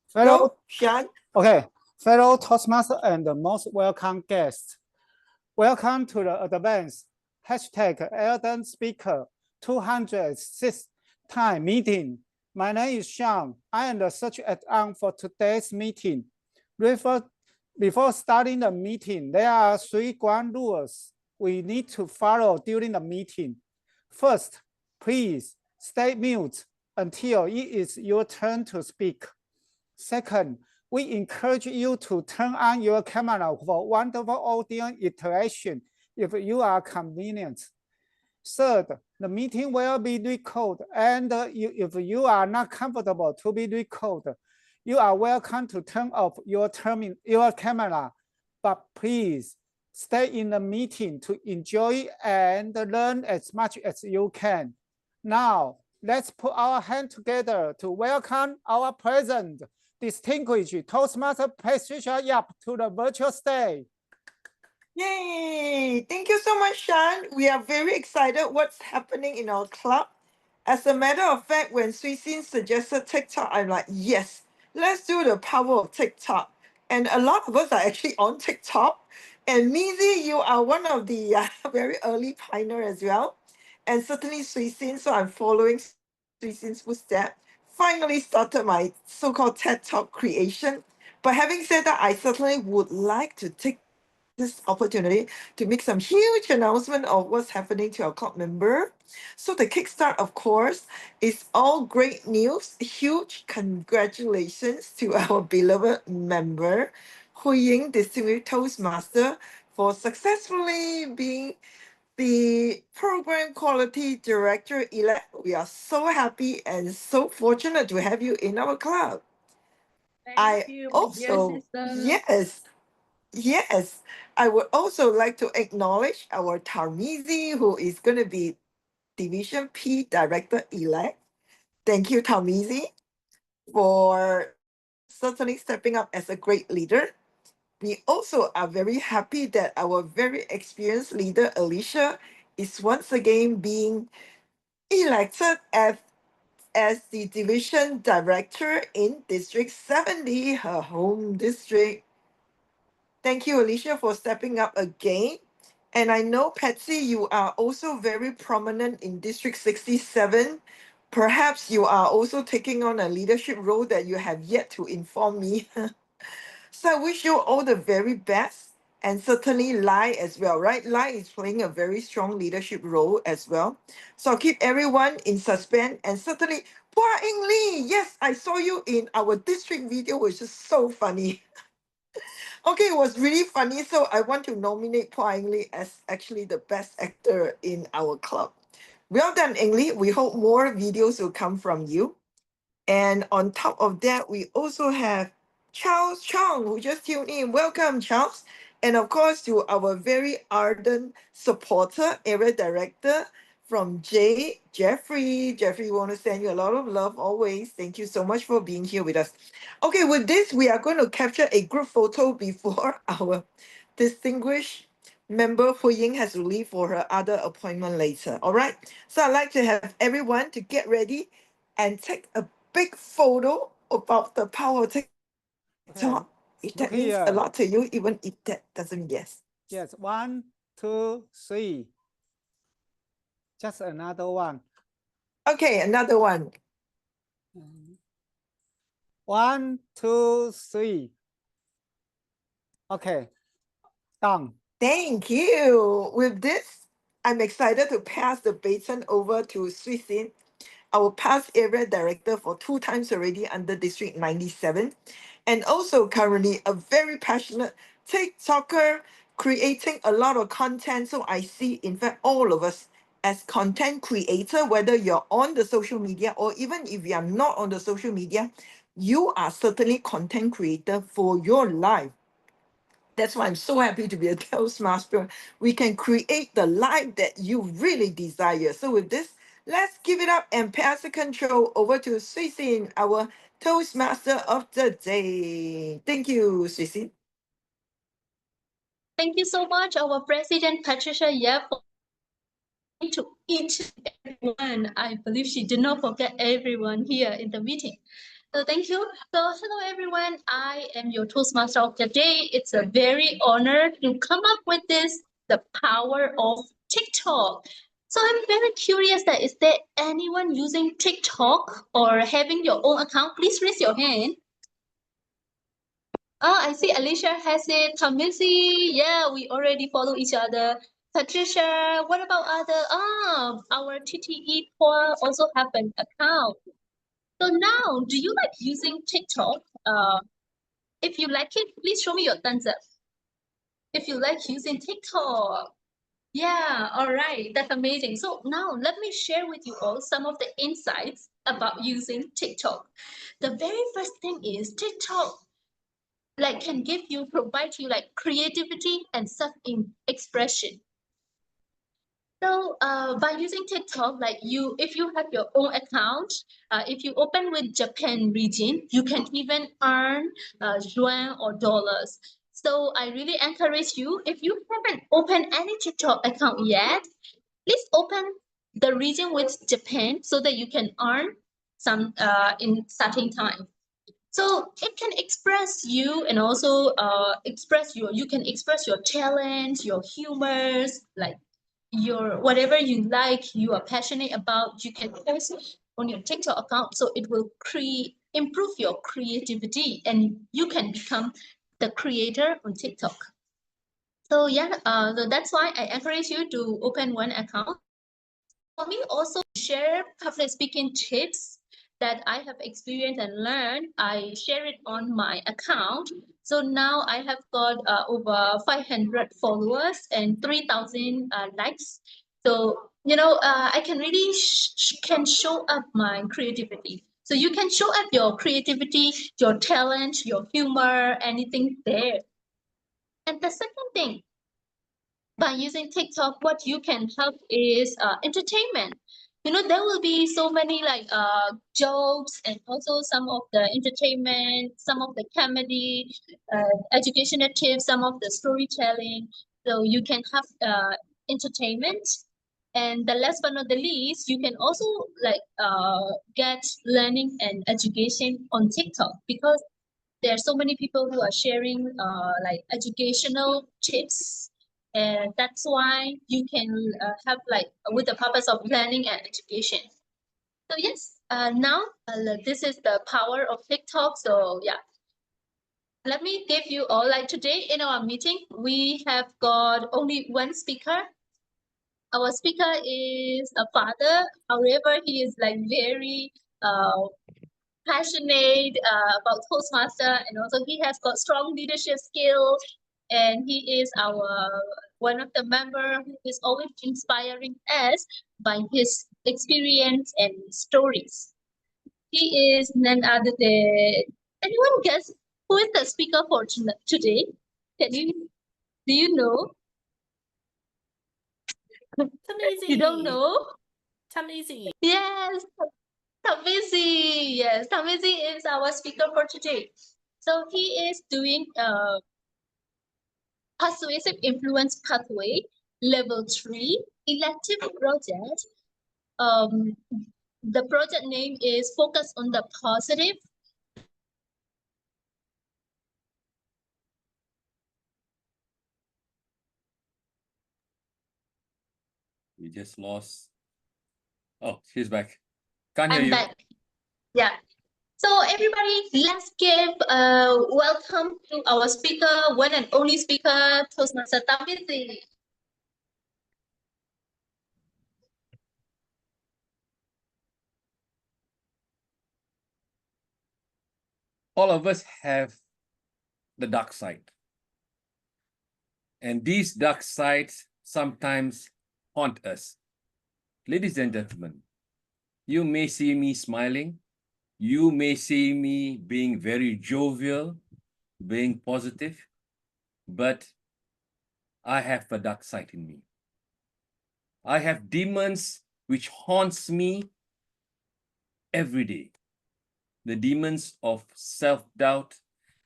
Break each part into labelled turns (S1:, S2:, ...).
S1: Fellow,
S2: Sean.
S1: okay, fellow Toastmaster and most welcome guests. Welcome to the advanced #Elden Speaker 206th time meeting. My name is Sean. I am the search add-on for today's meeting. Before starting the meeting, there are 3 ground rules we need to follow during the meeting. First, please stay mute until it is your turn to speak. Second, we encourage you to turn on your camera for wonderful audio interaction if you are convenient. Third, the meeting will be recorded, and if you are not comfortable to be recorded, you are welcome to turn off your camera, but please stay in the meeting to enjoy and learn as much as you can. Now, let's put our hands together to welcome our present distinguished Toastmaster Patricia Yap to the virtual stage.
S2: Yay! Thank you so much, Sean. We are very excited what's happening in our club. As a matter of fact, when Suisin suggested TikTok, I'm like, yes, let's do the power of TikTok. And a lot of us are actually on TikTok. And Mizi, you are one of the very early pioneer as well. And certainly Suisin, so I'm following Suisin's footsteps. Finally started my so-called TED Talk creation. But having said that, I certainly would like to take this opportunity to make some huge announcement of what's happening to our club member. So the kickstart, of course, is all great news. Huge congratulations to our beloved member, Hui Ying, Distinguished Toastmaster, for successfully being the Program Quality Director-elect. We are so happy and so fortunate to have you in our club.
S3: Thank you, my dear sister.
S2: Yes, I would also like to acknowledge our Tarmizi, who is going to be Division P Director-elect. Thank you, Tarmizi, for certainly stepping up as a great leader. We also are very happy that our very experienced leader, Alicia, is once again being elected as the Division Director in District 70, her home district. Thank you, Alicia, for stepping up again. And I know, Patsy, you are also very prominent in District 67. Perhaps you are also taking on a leadership role that you have yet to inform me. So I wish you all the very best. And certainly Lai as well, right? Lai is playing a very strong leadership role as well. So I'll keep everyone in suspense. And certainly, Hua Ing Lee, yes, I saw you in our district video, which is so funny. Okay, it was really funny. So I want to nominate Hua Ing Lee as actually the best actor in our club. Well done, Ing Lee. We hope more videos will come from you. And on top of that, we also have Charles Chong, who just tuned in. Welcome, Charles. And of course, to our very ardent supporter, area director from Jeffrey. Jeffrey, we want to send you a lot of love always. Thank you so much for being here with us. Okay, with this, we are going to capture a group photo before our distinguished member Hu Ying has to leave for her other appointment later. All right. So I'd like to have everyone to get ready and take a big photo about the power of TikTok. If that means a lot to you, even if that doesn't, yes.
S1: Yes, 1, 2, 3. Just another one.
S2: Okay, another one.
S1: 1, 2, 3. Okay, done.
S2: Thank you. With this, I'm excited to pass the baton over to Suisin, our past area director for 2 times already under District 97, and also currently a very passionate TikToker, creating a lot of content. So I see, in fact, all of us as content creator, whether you're on the social media or even if you are not on the social media, you are certainly content creator for your life. That's why I'm so happy to be a Toastmaster. We can create the life that you really desire. So with this, let's give it up and pass the control over to Suisin, our Toastmaster of the day. Thank you, Suisin.
S3: Thank you so much, our President Patricia Yap, for to each and everyone. I believe she did not forget everyone here in the meeting. So thank you. So hello everyone, I am your Toastmaster of the day. It's a very honor to come up with this, the power of TikTok. So I'm very curious that is there anyone using TikTok or having your own account? Please raise your hand. Oh, I see Alicia has it. Tamisi, yeah, we already follow each other. Patricia, what about other? Our TTE Paul also have an account. So now, do you like using TikTok? If you like it, please show me your thumbs up. If you like using TikTok. Yeah, all right, that's amazing. So now let me share with you all some of the insights about using TikTok. The very first thing is TikTok like can provide you like creativity and self-expression. So by using TikTok, like if you have your own account, if you open with Japan region, you can even earn yuan or dollars. So I really encourage you, if you haven't opened any TikTok account yet, please open the region with Japan so that you can earn some in certain time. So it can express you and also you can express your talents, your humors, like your whatever you like, you are passionate about, you can post on your TikTok account. So it will improve your creativity and you can become the creator on TikTok. So yeah, so that's why I encourage you to open one account. For me, also share public speaking tips that I have experienced and learned. I share it on my account. So now I have got over 500 followers and 3,000 likes. So I can really can show up my creativity. So you can show up your creativity, your talent, your humor, anything there. And the second thing, by using TikTok, what you can help is entertainment. There will be so many like jokes and also some of the entertainment, some of the comedy, educational tips, some of the storytelling. So you can have entertainment. And the last but not the least, you can also like get learning and education on TikTok because there are so many people who are sharing like educational tips, and that's why you can have like with the purpose of learning and education. So yes, now this is the power of TikTok. So yeah, let me give you all, like today in our meeting we have got only one speaker. Our speaker is a father, however he is like very passionate about Toastmaster, and also he has got strong leadership skills, and he is our one of the member who is always inspiring us by his experience and stories. He is none other than, anyone guess who is the speaker for today? Do you know?
S4: Tamisi.
S3: You don't know?
S4: Tamisi.
S3: Yes, Tamizi. Yes, Tamizi is our speaker for today. So he is doing Persuasive Influence Pathway Level 3 elective project. The project name is Focus on the Positive.
S5: We just lost. Oh, she's back. Can't hear
S3: I'm
S5: you.
S3: back. Yeah. So everybody, let's give welcome to our speaker, one and only speaker, Toastmaster Tamizi.
S5: All of us have the dark side. And these dark sides sometimes haunt us. Ladies and gentlemen, you may see me smiling. You may see me being very jovial, being positive, but I have a dark side in me. I have demons which haunts me every day. The demons of self-doubt,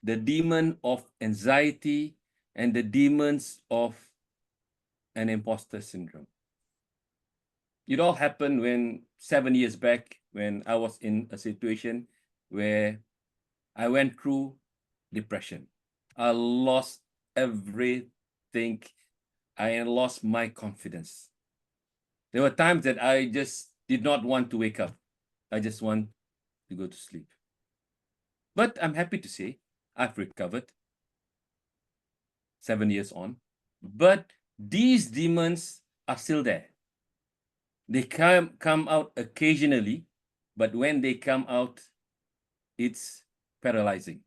S5: the demon of anxiety, and the demons of an imposter syndrome. It all happened when 7 years back, when I was in a situation where I went through depression. I lost everything. I lost my confidence. There were times that I just did not want to wake up. I just want to go to sleep. But I'm happy to say I've recovered 7 years on. But these demons are still there. They come out occasionally, but when they come out, it's paralyzing.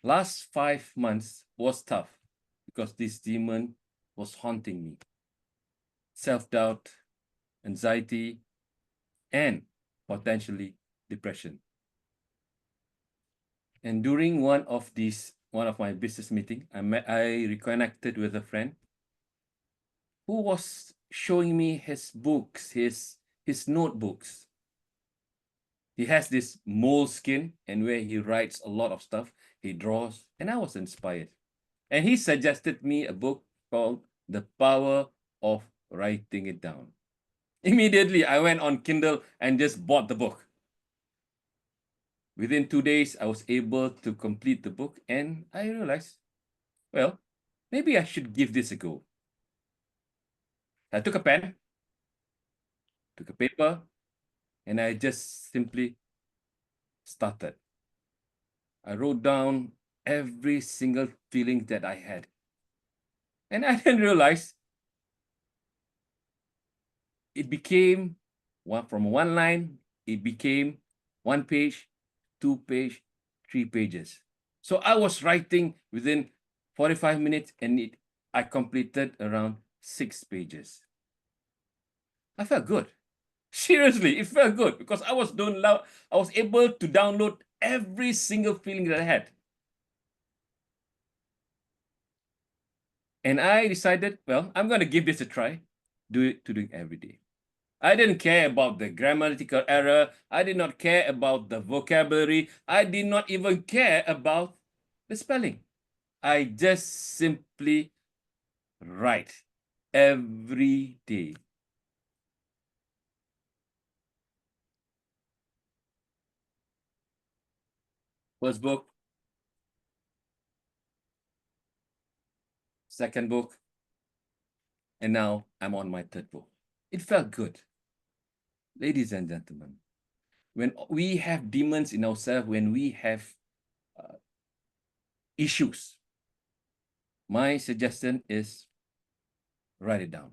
S5: Last 5 months was tough because this demon was haunting me. Self-doubt, anxiety, and potentially depression. And during one of my business meeting, I reconnected with a friend who was showing me his books, his notebooks. He has this moleskin, and where he writes a lot of stuff, he draws, and I was inspired. And he suggested me a book called The Power of Writing It Down. Immediately, I went on Kindle and just bought the book. Within 2 days, I was able to complete the book, and I realized, well, maybe I should give this a go. I took a pen, took a paper, and I just simply started. I wrote down every single feeling that I had. And I didn't realize it became from one line, it became 1 page, 2 page, 3 pages. So I was writing within 45 minutes, and I completed around 6 pages. I felt good. Seriously, it felt good because I was able to download every single feeling that I had. And I decided, well, I'm going to give this a try, do it every day. I didn't care about the grammatical error. I did not care about the vocabulary. I did not even care about the spelling. I just simply write every day. First book, second book, and now I'm on my third book. It felt good. Ladies and gentlemen, when we have demons in ourselves, when we have issues, my suggestion is write it down.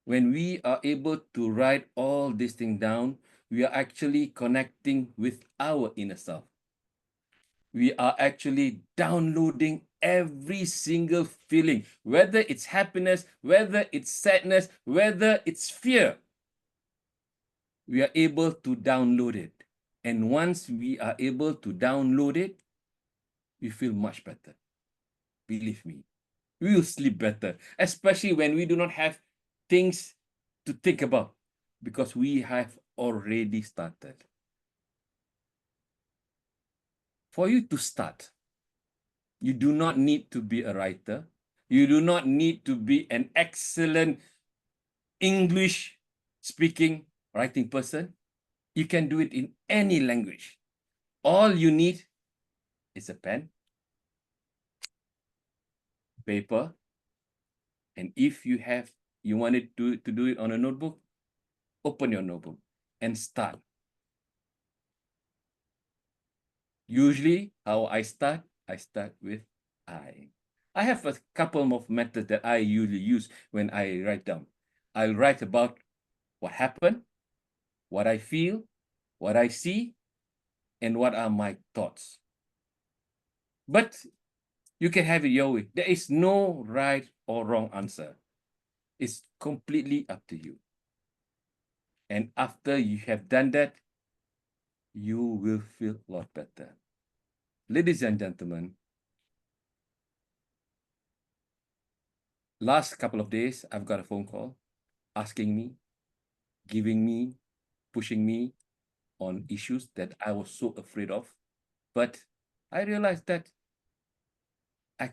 S5: When we are able to write all these things down, we are actually connecting with our inner self. We are actually downloading every single feeling, whether it's happiness, whether it's sadness, whether it's fear. We are able to download it. And once we are able to download it, we feel much better. Believe me, we will sleep better, especially when we do not have things to think about because we have already started. For you to start, you do not need to be a writer. You do not need to be an excellent English speaking writing person. You can do it in any language. All you need is a pen, paper, and if you wanted to do it on a notebook, open your notebook and start. Usually, how I start with I. I have a couple of methods that I usually use when I write down. I'll write about what happened, what I feel, what I see, and what are my thoughts. But you can have it your way. There is no right or wrong answer. It's completely up to you. And after you have done that, you will feel a lot better. Ladies and gentlemen, last couple of days, I've got a phone call asking me, giving me, pushing me on issues that I was so afraid of. But I realized that I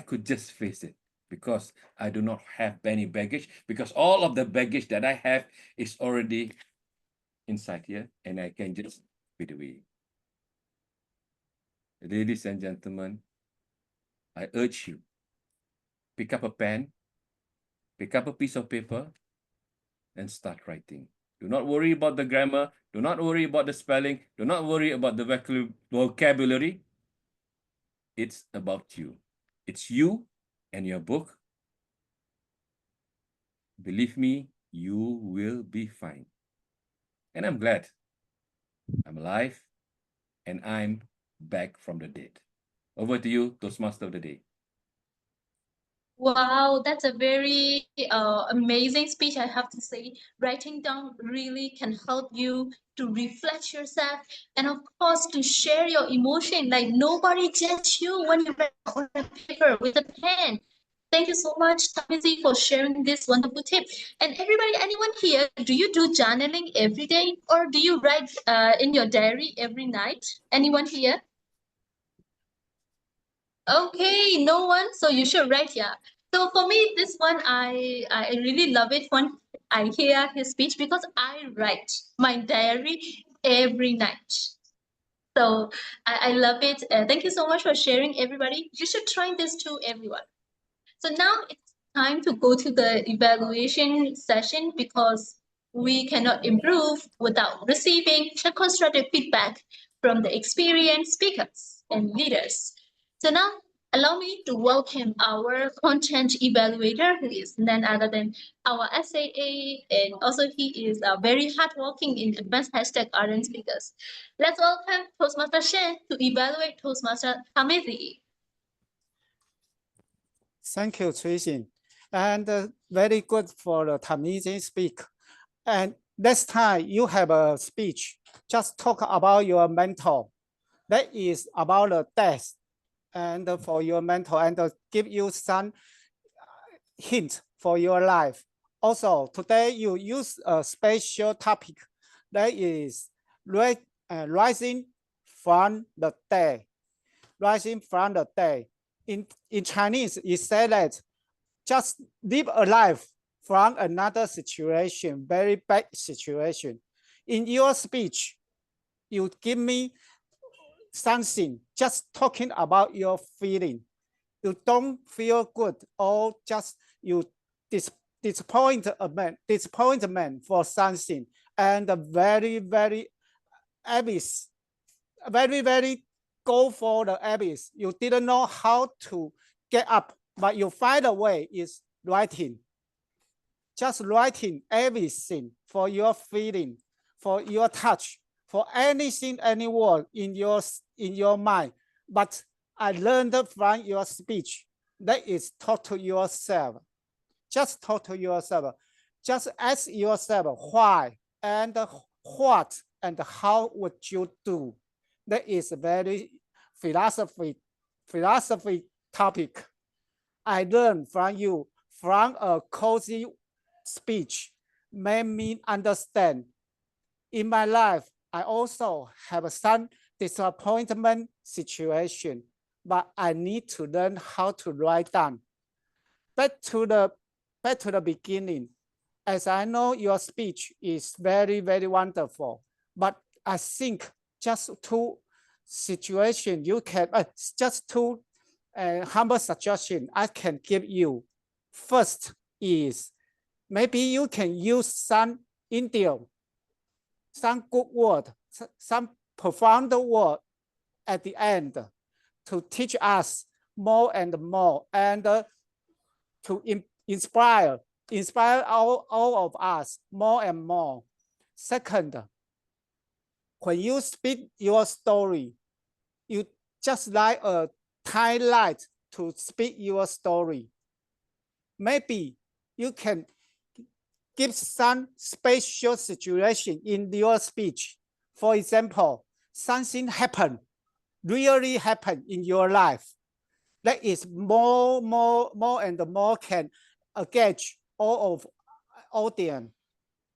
S5: could just face it because I do not have any baggage, because all of the baggage that I have is already inside here, and I can just fade away. Ladies and gentlemen, I urge you, pick up a pen, pick up a piece of paper, and start writing. Do not worry about the grammar. Do not worry about the spelling. Do not worry about the vocabulary. It's about you. It's you and your book. Believe me, you will be fine. And I'm glad I'm alive and I'm back from the dead. Over to you, Toastmaster of the Day.
S3: Wow, that's a very amazing speech, I have to say. Writing down really can help you to reflect yourself and, of course, to share your emotion. Like nobody judges you when you write on a paper with a pen. Thank you so much, Tamizi, for sharing this wonderful tip. And everybody, anyone here, do you do journaling every day or do you write in your diary every night? Anyone here? Okay, no one. So you should write here. So for me, this one I really love it when I hear his speech because I write my diary every night. So I love it. Thank you so much for sharing, everybody. You should try this too, everyone. So now it's time to go to the evaluation session because we cannot improve without receiving the constructive feedback from the experienced speakers and leaders. So now allow me to welcome our content evaluator, who is none other than our SAA, and also he is very hardworking in advanced hashtag ardent speakers. Let's welcome Toastmaster Shwe to evaluate Toastmaster Tamizi.
S1: Thank you, Tracy. And very good for the Tamizi speak. And next time you have a speech, just talk about your mentor. That is about the death and for your mentor and give you some hint for your life. Also, today you use a special topic that is rising from the dead. Rising from the dead. In Chinese, it said that just live a life from another situation, very bad situation. In your speech, you give me something, just talking about your feeling. You don't feel good or just you disappointment for something and very abyss, very go for the abyss. You didn't know how to get up, but you find a way is writing. Just writing everything for your feeling, for your touch, for anything, any word in your mind. But I learned from your speech that is talk to yourself. Just talk to yourself. Just ask yourself why and what and how would you do. That is a very philosophy topic. I learned from you from a cozy speech, made me understand. In my life, I also have some disappointment situation, but I need to learn how to write down. Back to the beginning. As I know your speech is very wonderful, but I think just two situations you can, just two humble suggestion I can give you. First is maybe you can use some idiom, some good word, some profound word at the end to teach us more and more and to inspire all of us more and more. Second, when you speak your story, you just like a tiny light to speak your story. Maybe you can give some special situation in your speech. For example, something happened, really happened in your life. That is more and more can engage all of audience.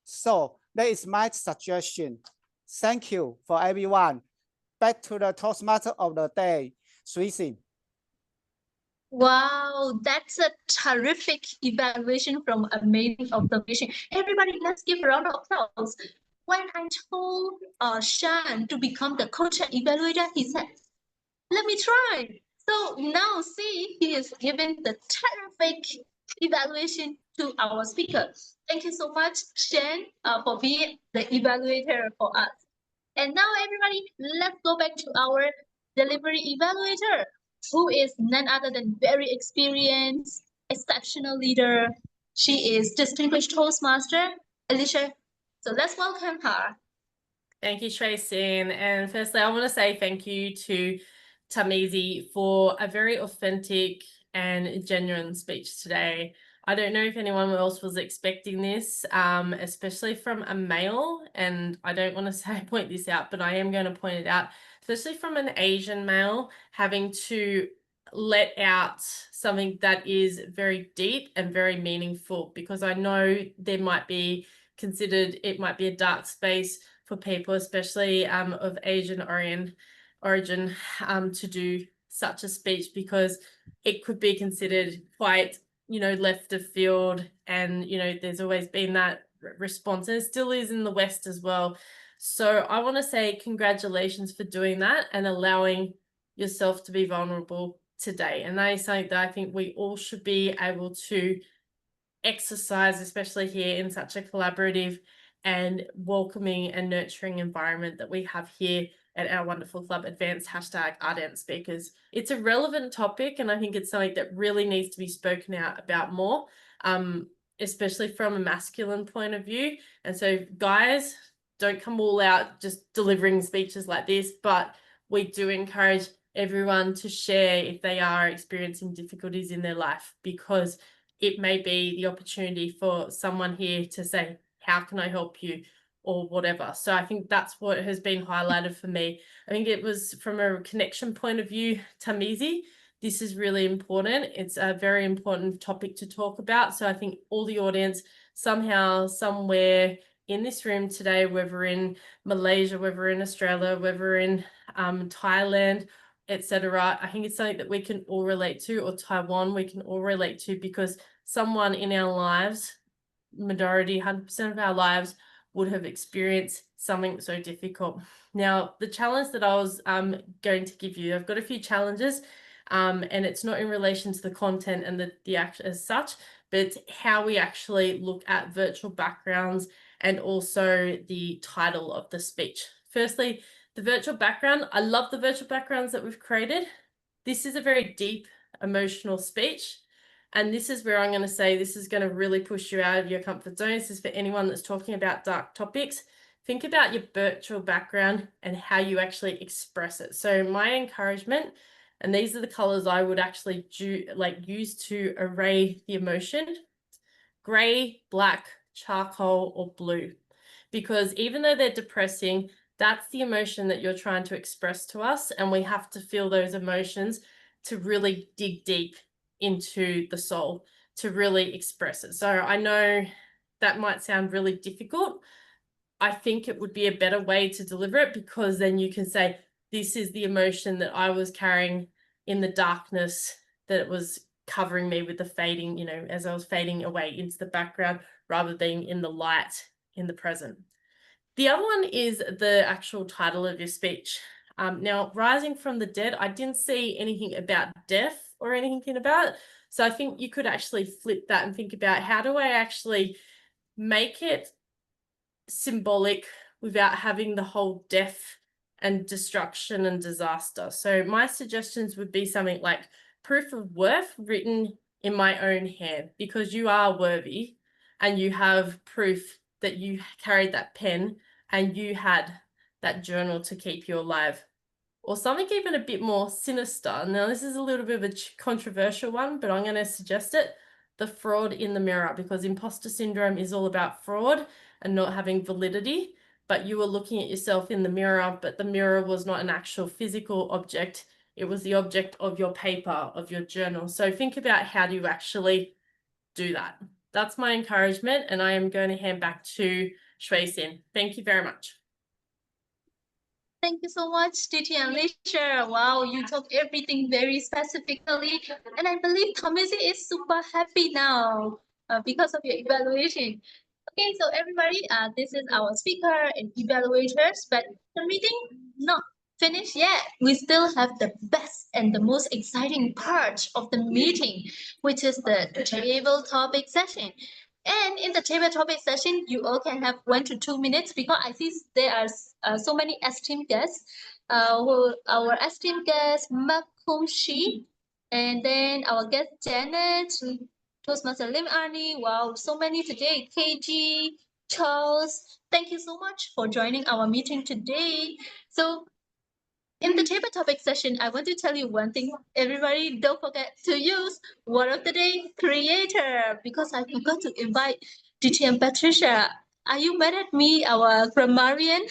S1: So that is my suggestion. Thank you for everyone. Back to the Toastmaster of the day, Shwe.
S3: Wow, that's a terrific evaluation from amazing observation. Everybody, let's give a round of applause. when I told Shan to become the coach and evaluator, he said, let me try. So now see, he is giving the terrific evaluation to our speaker. Thank you so much, Shan, for being the evaluator for us. And now everybody, let's go back to our delivery evaluator, who is none other than very experienced, exceptional leader. She is distinguished Toastmaster, Alicia. So let's welcome her.
S4: Thank you, Shwe. And firstly, I want to say thank you to Tamizi for a very authentic and genuine speech today. I don't know if anyone else was expecting this, especially from a male, and I don't want to say point this out, but I am going to point it out, especially from an Asian male having to let out something that is very deep and very meaningful, because I know there might be considered, it might be a dark space for people, especially of Asian origin, to do such a speech, because it could be considered quite, left of field, and there's always been that response, and it still is in the West as well. So I want to say congratulations for doing that and allowing yourself to be vulnerable today. And that is something that I think we all should be able to exercise, especially here in such a collaborative and welcoming and nurturing environment that we have here at our wonderful club, Advanced #Ardent Speakers. It's a relevant topic, and I think it's something that really needs to be spoken out about more, especially from a masculine point of view. And so guys, don't come all out just delivering speeches like this, but we do encourage everyone to share if they are experiencing difficulties in their life, because it may be the opportunity for someone here to say, how can I help you, or whatever. So I think that's what has been highlighted for me. I think it was from a connection point of view, Tamizi, this is really important. It's a very important topic to talk about. So I think all the audience somehow, somewhere in this room today, whether in Malaysia, whether in Australia, whether in Thailand, etc., I think it's something that we can all relate to, or Taiwan, we can all relate to, because someone in our lives, majority, 100% of our lives, would have experienced something so difficult. Now, the challenge that I was going to give you, I've got a few challenges, and it's not in relation to the content and the act as such, but how we actually look at virtual backgrounds and also the title of the speech. Firstly, the virtual background. I love the virtual backgrounds that we've created. This is a very deep, emotional speech. And this is where I'm going to say this is going to really push you out of your comfort zone. This is for anyone that's talking about dark topics. Think about your virtual background and how you actually express it. So my encouragement, and these are the colors I would actually use to array the emotion: gray, black, charcoal, or blue. Because even though they're depressing, that's the emotion that you're trying to express to us. And we have to feel those emotions to really dig deep into the soul, to really express it. So I know that might sound really difficult. I think it would be a better way to deliver it, because then you can say, this is the emotion that I was carrying in the darkness, that it was covering me with the fading, as I was fading away into the background, rather than being in the light in the present. The other one is the actual title of your speech. Now, rising from the dead, I didn't see anything about death or anything about it. So I think you could actually flip that and think about, how do I actually make it symbolic without having the whole death and destruction and disaster? So my suggestions would be something like proof of worth written in my own hand, because you are worthy and you have proof that you carried that pen and you had that journal to keep you alive. Or something even a bit more sinister. Now, this is a little bit of a controversial one, but I'm going to suggest it: the fraud in the mirror, because imposter syndrome is all about fraud and not having validity. But you were looking at yourself in the mirror, but the mirror was not an actual physical object. It was the object of your paper, of your journal. So think about, how do you actually do that? That's my encouragement, and I am going to hand back to Shwe. Thank you very much.
S3: Thank you so much, Titi and Lisha. Wow, you took everything very specifically. And I believe Tamizi is super happy now because of your evaluation. Okay, so everybody, this is our speaker and evaluators, but the meeting not finished yet. We still have the best and the most exciting part of the meeting, which is the table topic session. And in the table topic session, you all can have 1 to 2 minutes because I see there are so many esteemed guests. Our esteemed guest, Makumshi, and then our guest Janet, Toastmaster Lim Arnie. Wow, so many today. KG, Charles, thank you so much for joining our meeting today. So in the table topic session, I want to tell you one thing. Everybody, don't forget to use word of the day, creator, because I forgot to invite DT and Patricia. Are you mad at me, our grammarian?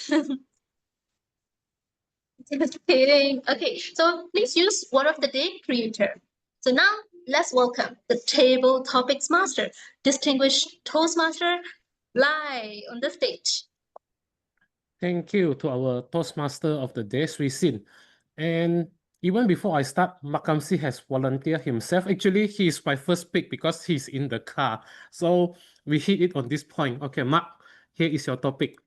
S3: Just kidding. Okay, so please use word of the day, creator. So now let's welcome the table topics master, distinguished Toastmaster, live on the stage.
S6: Thank you to our Toastmaster of the day, Shwe. And even before I start, Makamsi has volunteered himself. Actually, he is my first pick because he's in the car. So we hit it on this point. Okay, Mark, here is your topic.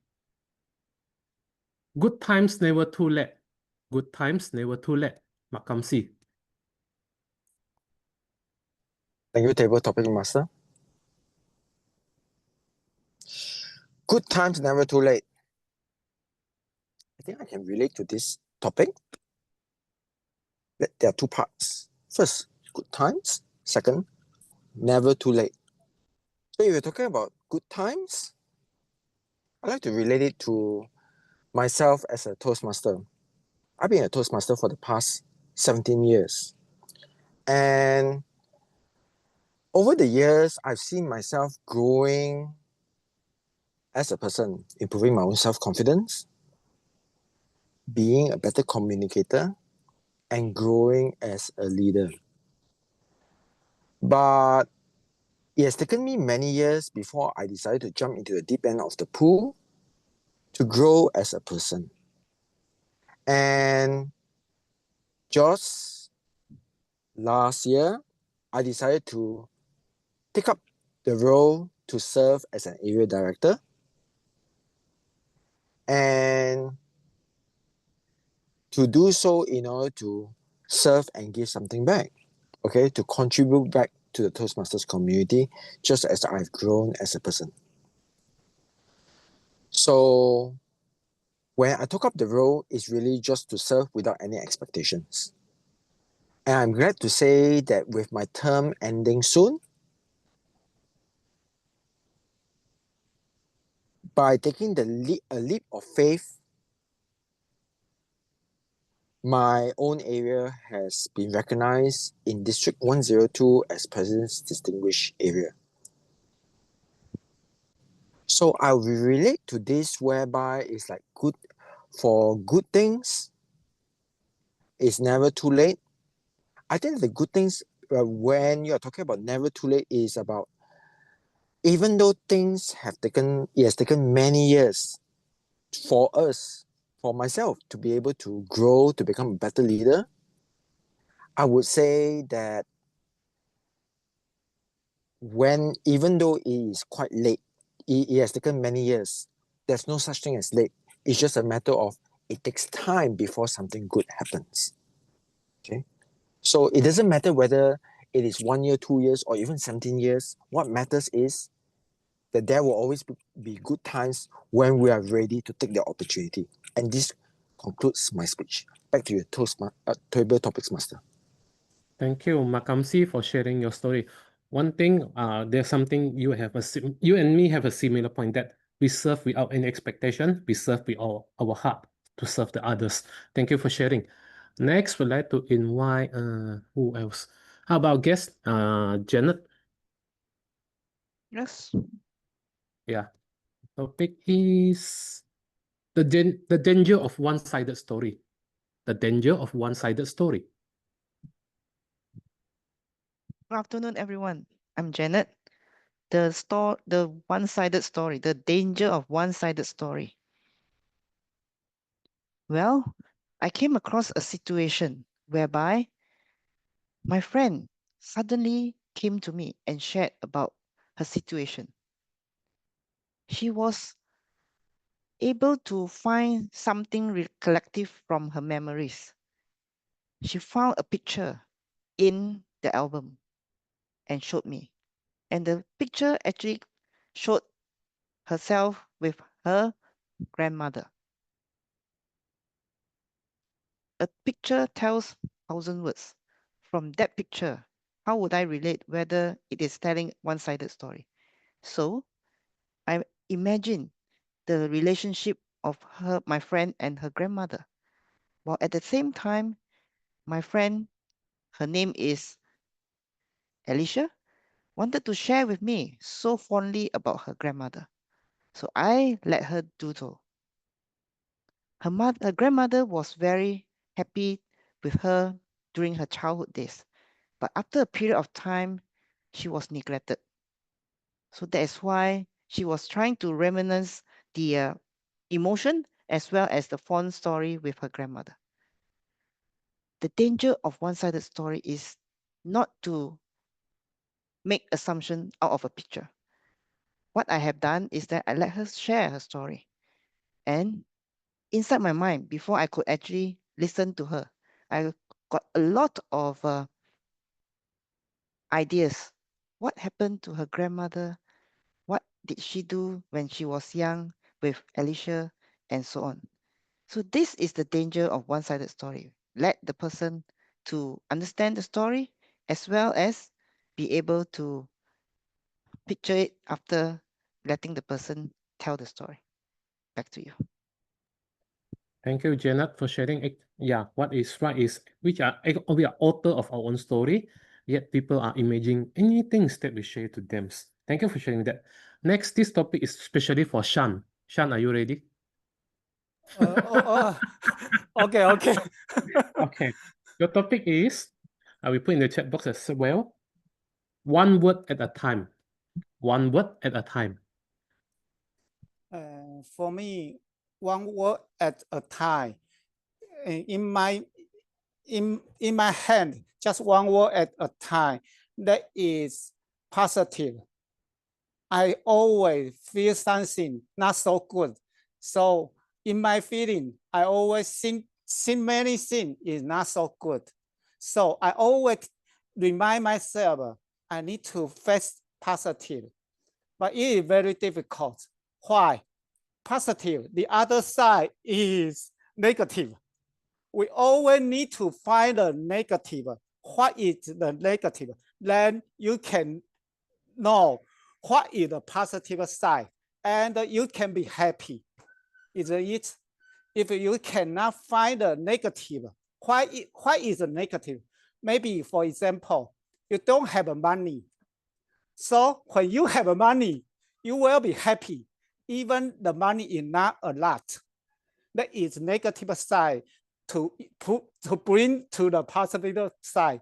S6: Good times never too late. Good times never too late. Makamsi.
S7: Thank you, table topic master. Good times never too late. I think I can relate to this topic. There are two parts. First, good times. Second, never too late. So if you're talking about good times, I like to relate it to myself as a Toastmaster. I've been a Toastmaster for the past 17 years. And over the years, I've seen myself growing as a person, improving my own self-confidence, being a better communicator, and growing as a leader. But it has taken me many years before I decided to jump into the deep end of the pool to grow as a person. And just last year, I decided to take up the role to serve as an area director. And to do so in order to serve and give something back, okay, to contribute back to the Toastmasters community, just as I've grown as a person. So when I took up the role, it's really just to serve without any expectations. And I'm glad to say that with my term ending soon, by taking a leap of faith, my own area has been recognized in District 102 as President's Distinguished Area. So I will relate to this whereby it's like for good things, it's never too late. I think the good things when you're talking about never too late is about, even though it has taken many years for us, for myself, to be able to grow, to become a better leader, I would say that even though it is quite late, it has taken many years, there's no such thing as late. It's just a matter of it takes time before something good happens. Okay? So it doesn't matter whether it is 1 year, 2 years, or even 17 years. What matters is that there will always be good times when we are ready to take the opportunity. And this concludes my speech. Back to you, Table Topics Master.
S6: Thank you, Makamsi, for sharing your story. One thing, there's something you and me have a similar point, that we serve without any expectation. We serve with our heart to serve the others. Thank you for sharing. Next, we'd like to invite who else? How about guest Janet?
S8: Yes.
S6: Yeah. Topic is the danger of one-sided story. The danger of one-sided story.
S8: Good afternoon, everyone. I'm Janet. The one-sided story, the danger of one-sided story. Well, I came across a situation whereby my friend suddenly came to me and shared about her situation. she was able to find something collective from her memories. She found a picture in the album and showed me. And the picture actually showed herself with her grandmother. A picture tells 1,000 words. From that picture, how would I relate whether it is telling one-sided story? So I imagine the relationship of my friend and her grandmother. While at the same time, my friend, her name is Alicia, wanted to share with me so fondly about her grandmother. So I let her do so. Her grandmother was very happy with her during her childhood days. But after a period of time, she was neglected. So that is why she was trying to reminisce the emotion as well as the fond story with her grandmother. The danger of one-sided story is not to make assumption out of a picture. What I have done is that I let her share her story. And inside my mind, before I could actually listen to her, I got a lot of ideas. What happened to her grandmother? What did she do when she was young with Alicia and so on? So this is the danger of one-sided story. Let the person to understand the story as well as be able to picture it after letting the person tell the story. Back to you.
S6: Thank you, Janet, for sharing. Yeah, what is right is we are author of our own story, yet people are imagining anything that we share to them. Thank you for sharing that. Next, this topic is especially for Shan. Shan, are you ready?
S1: Okay, okay.
S6: Okay. Your topic is, we put in the chat box as well, one word at a time. One word at a time.
S1: For me, one word at a time. In my hand, just one word at a time. That is positive. I always feel something not so good. So in my feeling, I always think many things is not so good. So I always remind myself I need to face positive. But it is very difficult. Why? Positive. The other side is negative. We always need to find the negative. What is the negative? Then you can know what is the positive side, and you can be happy. Is it? If you cannot find the negative, why is the negative? Maybe, for example, you don't have money. So when you have money, you will be happy, even the money is not a lot. That is negative side to bring to the positive side.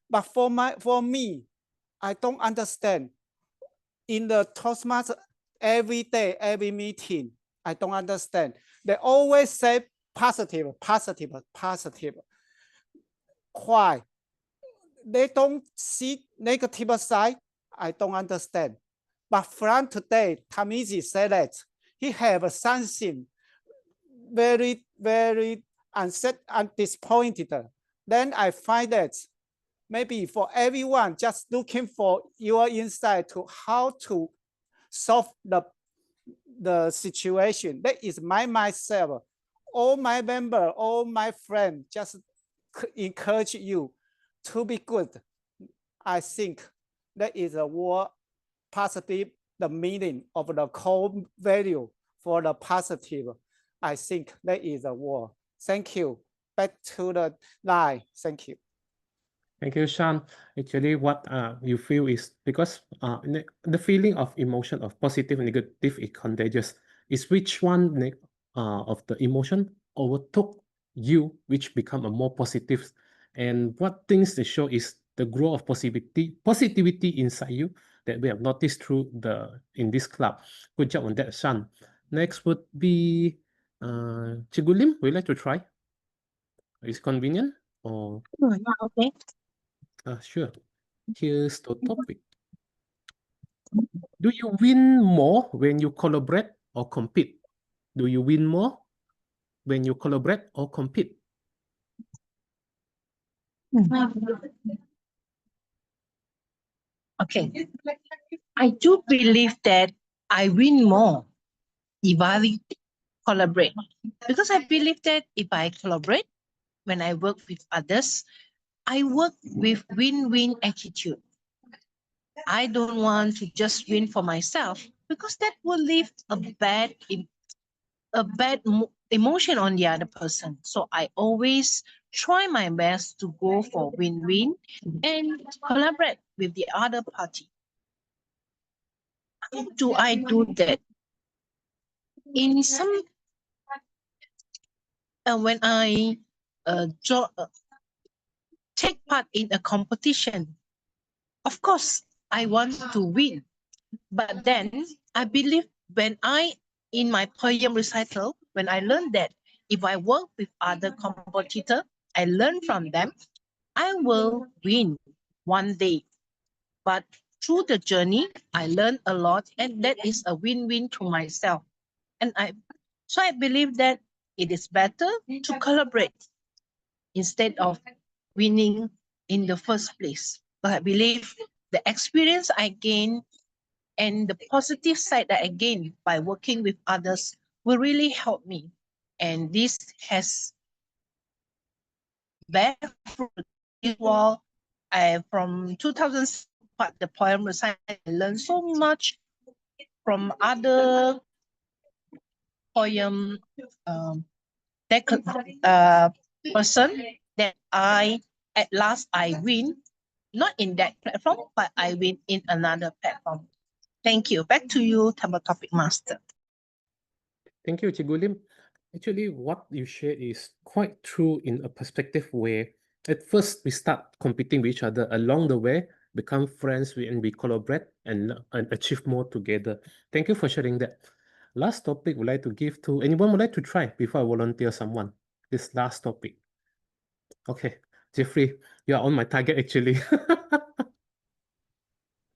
S1: But for me, I don't understand. In the Toastmasters, every day, every meeting, I don't understand. They always say positive, positive, positive. Why? They don't see negative side. I don't understand. But from today, Tamizi said that he have something very, very unset and disappointed. Then I find that maybe for everyone just looking for your insight to how to solve the situation. That is myself. All my member, all my friends just encourage you to be good. I think that is a word positive, the meaning of the core value for the positive. I think that is a word. Thank you. Back to the line. Thank you.
S6: Thank you, Sean. Actually, what you feel is because the feeling of emotion of positive and negative is contagious. Is which one of the emotion overtook you, which become a more positive, and what things they show is the growth of positivity inside you that we have noticed through in this club. Good job on that, Sean. Next would be Chigulim. Would you like to try? Is it convenient or?
S3: Yeah, okay.
S6: Sure. Here's the topic. Do you win more when you collaborate or compete? Do you win more when you collaborate or compete?
S9: Okay. I do believe that I win more if I collaborate. Because I believe that if I collaborate, when I work with others, I work with win-win attitude. I don't want to just win for myself because that will leave a bad emotion on the other person. So I always try my best to go for win-win and collaborate with the other party. How do I do that? In some, when I take part in a competition, of course, I want to win. But then I believe in my poem recital, when I learned that if I work with other competitors, I learn from them, I will win one day. But through the journey, I learned a lot, and that is a win-win to myself. And so I believe that it is better to collaborate instead of winning in the first place. But I believe the experience I gain and the positive side that I gain by working with others will really help me. And this has bear fruit. While from 2000, the poem recital, I learned so much from other poem person that at last I win, not in that platform, but I win in another platform. Thank you. Back to you, Table Topic Master.
S6: Thank you, Cikgu Lim. Actually, what you shared is quite true in a perspective where at first we start competing with each other. Along the way, become friends and we collaborate and achieve more together. Thank you for sharing that. Last topic would like to give to anyone would like to try before I volunteer someone. This last topic. Okay, Jeffrey, you are on my target actually.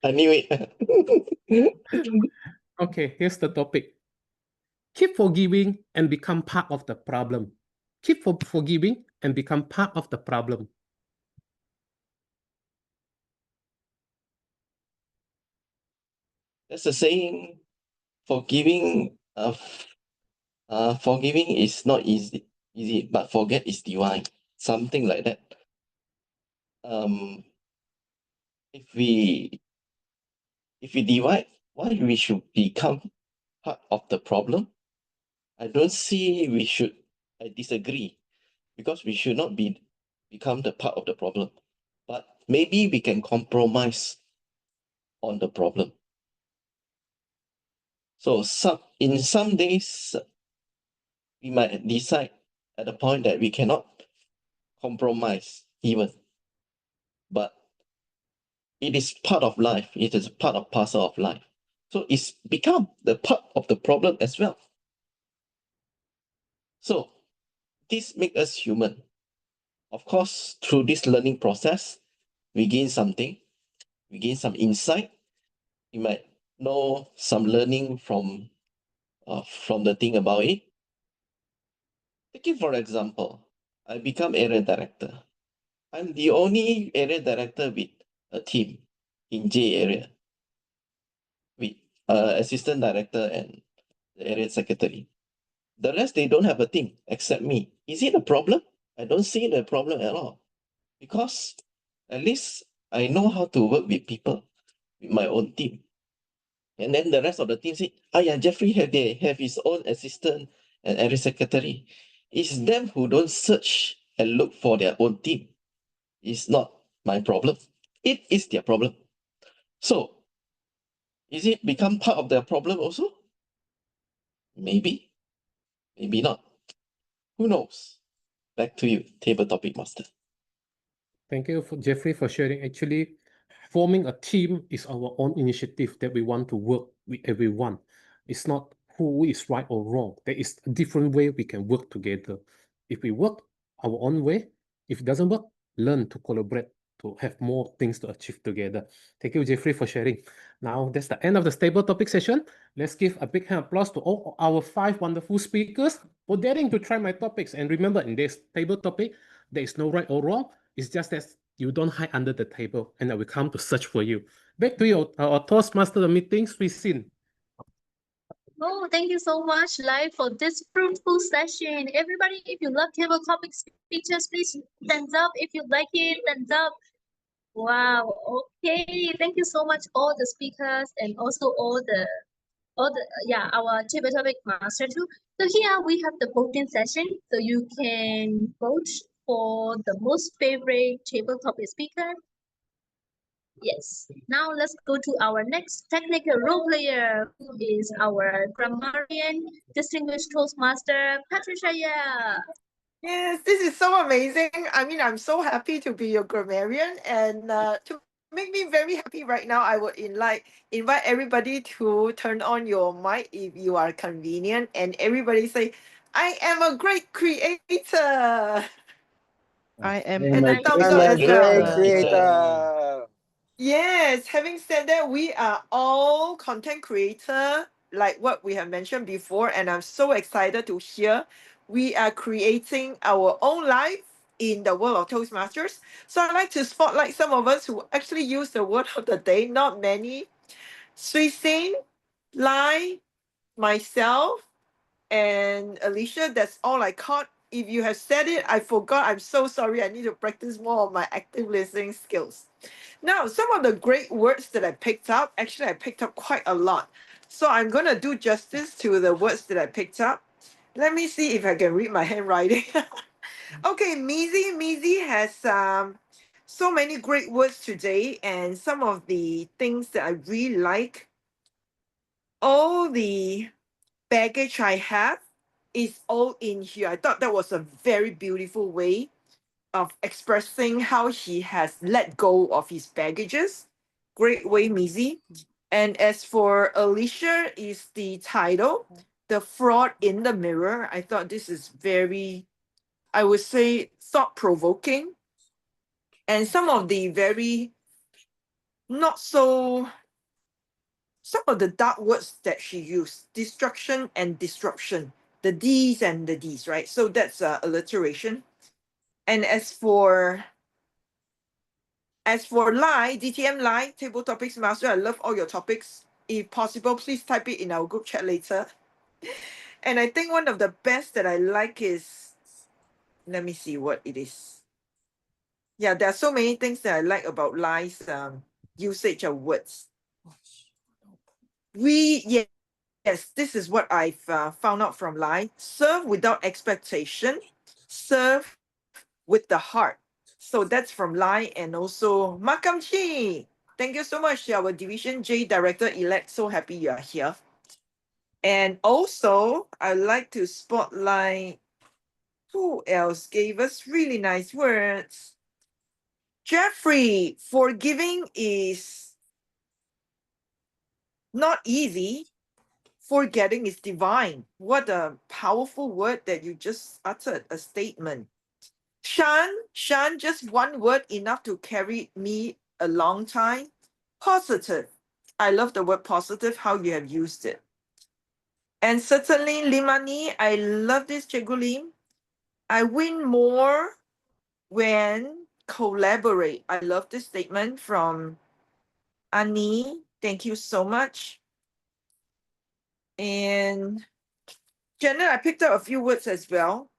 S10: I knew it.
S6: Okay, here's the topic. Keep forgiving and become part of the problem. Keep forgiving and become part of the problem.
S10: There's a saying, forgiving forgiving is not easy, but forget is divine. Something like that. If we divide, why we should become part of the problem? I don't see we should. I disagree, because we should not become the part of the problem, but maybe we can compromise on the problem. So in some days, we might decide at the point that we cannot compromise even. But it is part of life. It is part of parcel of life. So it's become the part of the problem as well. So this makes us human. Of course, through this learning process, we gain something. We gain some insight. We might know some learning from the thing about it. Take it for example, I become area director. I'm the only area director with a team in J area, with assistant director and the area secretary. The rest, they don't have a team except me. Is it a problem? I don't see the problem at all, because at least I know how to work with people, with my own team. And then the rest of the team say, oh yeah, Jeffrey have his own assistant and area secretary. It's them who don't search and look for their own team. It's not my problem. It is their problem. So, is it become part of their problem also? Maybe, maybe not. Who knows? Back to you, Table Topic Master.
S6: Thank you, Jeffrey, for sharing. Actually, forming a team is our own initiative that we want to work with everyone. It's not who is right or wrong. There is a different way we can work together. If we work our own way, if it doesn't work, learn to collaborate to have more things to achieve together. Thank you, Jeffrey, for sharing. Now, that's the end of the stable topic session. Let's give a big hand of applause to all our 5 wonderful speakers for daring to try my topics. And remember, in this table topic, there is no right or wrong. It's just that you don't hide under the table, and I will come to search for you. Back to you, our Toastmaster meeting, Shwe.
S3: Oh, thank you so much, Lai, for this fruitful session. Everybody, if you love table topic speeches, please thumbs up. If you like it, thumbs up. Wow. Okay. Thank you so much, all the speakers, and also all the our table topic master too. So here we have the voting session. So you can vote for the most favorite table topic speaker. Yes. Now let's go to our next technical role player, who is our grammarian, distinguished Toastmaster, Patricia.
S2: Yes, this is so amazing. I mean, I'm so happy to be your grammarian, and to make me very happy right now, I would invite everybody to turn on your mic if you are convenient, and everybody say, "I am a great creator."
S8: I am
S2: And the
S8: a
S2: thumbs
S7: I'm
S2: up
S7: a
S2: as well.
S7: great creator.
S2: Yes, having said that, we are all content creator, like what we have mentioned before, and I'm so excited to hear we are creating our own life in the world of Toastmasters. So I'd like to spotlight some of us who actually use the word of the day, not many. Swee, Lai, myself, and Alicia, that's all I caught. If you have said it, I forgot. I'm so sorry. I need to practice more of my active listening skills. Now, some of the great words that I picked up, actually, I picked up quite a lot. So I'm going to do justice to the words that I picked up. Let me see if I can read my handwriting. Okay, Mizi has so many great words today, and some of the things that I really like. All the baggage I have is all in here. I thought that was a very beautiful way of expressing how he has let go of his baggages. Great way, Mizi. And as for Alicia, is the title, The Fraud in the Mirror. I thought this is very, I would say, thought-provoking. And some of the very not so, some of the dark words that she used, destruction and disruption, the D's and the D's, right? So that's alliteration. And as for Lai, DTM Lai, Table Topics Master, I love all your topics. If possible, please type it in our group chat later. And I think one of the best that I like is, let me see what it is. Yeah, there are so many things that I like about Lai's usage of words. Yes, this is what I've found out from Lai. Serve without expectation, serve with the heart. So that's from Lai and also Makam Chi. Thank you so much, our Division J Director-elect. So happy you are here. And also, I'd like to spotlight who else gave us really nice words. Jeffrey, forgiving is not easy. Forgetting is divine. What a powerful word that you just uttered, a statement. Shan, just one word enough to carry me a long time. Positive. I love the word positive, how you have used it. And certainly, Limani, I love this, Cikgu Lim. I win more when collaborate. I love this statement from Ani. Thank you so much. And Janet, I picked up a few words as well.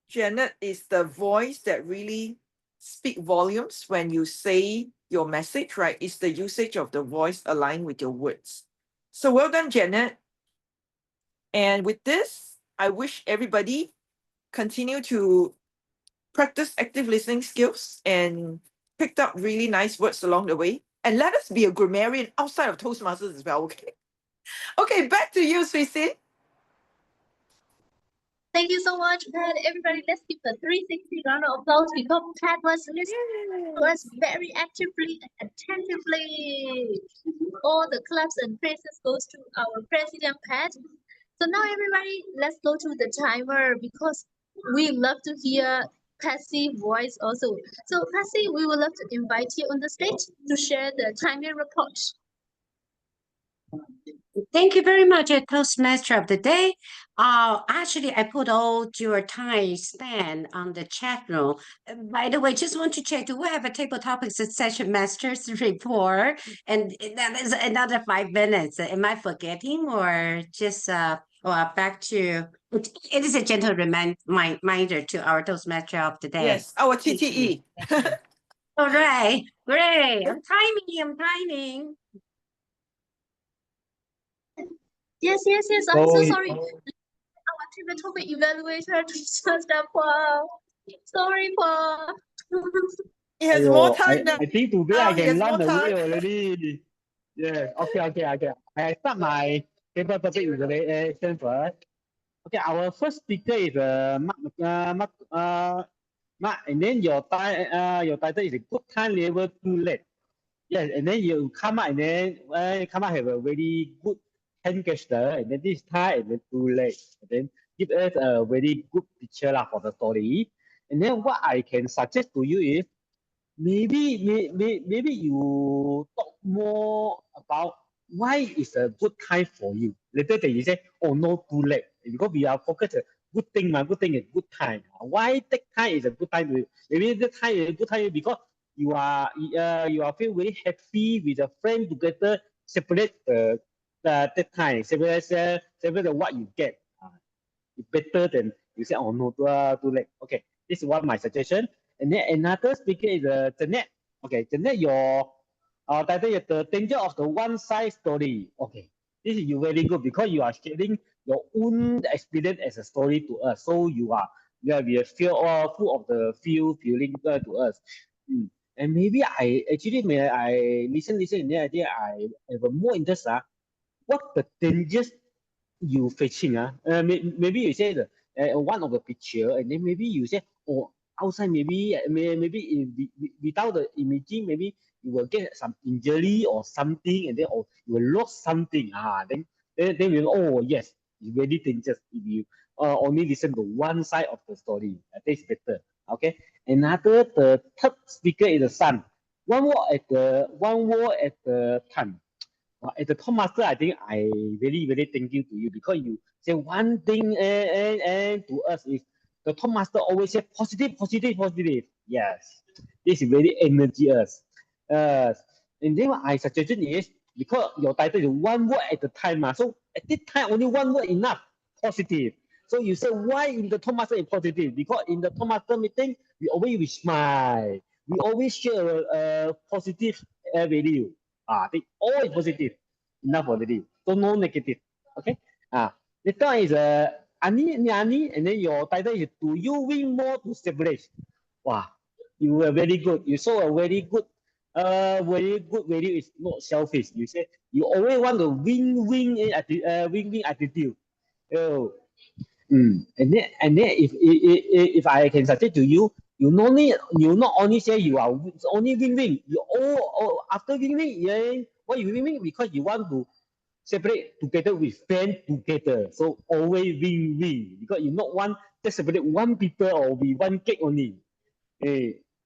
S2: Janet is the voice that really speak volumes when you say your message, right? It's the usage of the voice aligned with your words. So well done, Janet. And with this, I wish everybody continue to practice active listening skills and picked up really nice words along the way. And let us be a grammarian outside of Toastmasters as well, okay? Okay, back to you, Swee.
S3: Thank you so much, Pat. Everybody, let's give a 360 round of applause because Pat was listening to us very actively and attentively. All the claps and praises goes to our president, Pat. So now, everybody, let's go to the timer because we love to hear passive voice also. So Passive, we would love to invite you on the stage to share the timing report.
S11: Thank you very much, Toastmaster of the Day. Actually, I put all your time span on the chat room. By the way, just want to check, do we have a table topics and session masters report? And that is another 5 minutes. Am I forgetting or just back to, it is a gentle reminder to our Toastmaster of the Day.
S2: Yes, our TTE.
S11: All right, great. I'm timing.
S3: Yes. I'm so sorry. Our table topic evaluator just Paul. Sorry, Paul.
S2: He has more time
S12: I
S2: now.
S12: think today
S2: Now
S12: I
S2: he has
S12: can
S2: more
S12: run away
S2: time.
S12: already. Yeah. Okay. I start my paper topic evaluation first. Okay, our first speaker is Mark, and then your title is a good time never too late. Yes, and then you come up and then come up have a very good hand gesture, and then this time and then too late, and then give us a very good picture for the story. And then what I can suggest to you is maybe you talk more about why is a good time for you. Later then you say, oh no, too late. Because we are focused good thing, good thing is good time. Why take time is a good time to you? Maybe the time is a good time because you are feel very happy with a friend together, separate the time, separate what you get. It's better than you say, oh no, too late. Okay, this is one of my suggestion. And then another speaker is Jeanette. Okay, Jeanette, your title is The Danger of the One Side Story. Okay, this is you very good because you are sharing your own experience as a story to us. So you be feel full of the feeling to us. And maybe I listen, and then I think I have a more interest. What the dangers you fetching maybe you say the one of the picture, and then maybe you say, oh, outside maybe without the imaging, maybe you will get some injury or something, and then or you will lose something. Then you know, oh yes, it's very dangerous if you only listen to one side of the story. I think it's better. Okay, the third speaker is the son. One word at the time. As a top master, I think I very thank you to you because you say one thing and to us is the top master always say positive. Yes, this is very energy us. And then what I suggestion is because your title is one word at a time, so at this time only one word enough, positive. So you say why in the top master is positive? Because in the top master meeting, we always smile. We always share positive value. They always positive. Enough already. So no negative. Okay. Next one is Ani, and then your title is do you win more to establish? Wow, you were very good. You saw a very good value is not selfish. You say you always want to win attitude. Oh, and then if I can suggest to you, you not only say you are only win. You all after win, yeah. Why you win? Because you want to separate together with friends together. So always win because you not want just separate one people or be one cake only.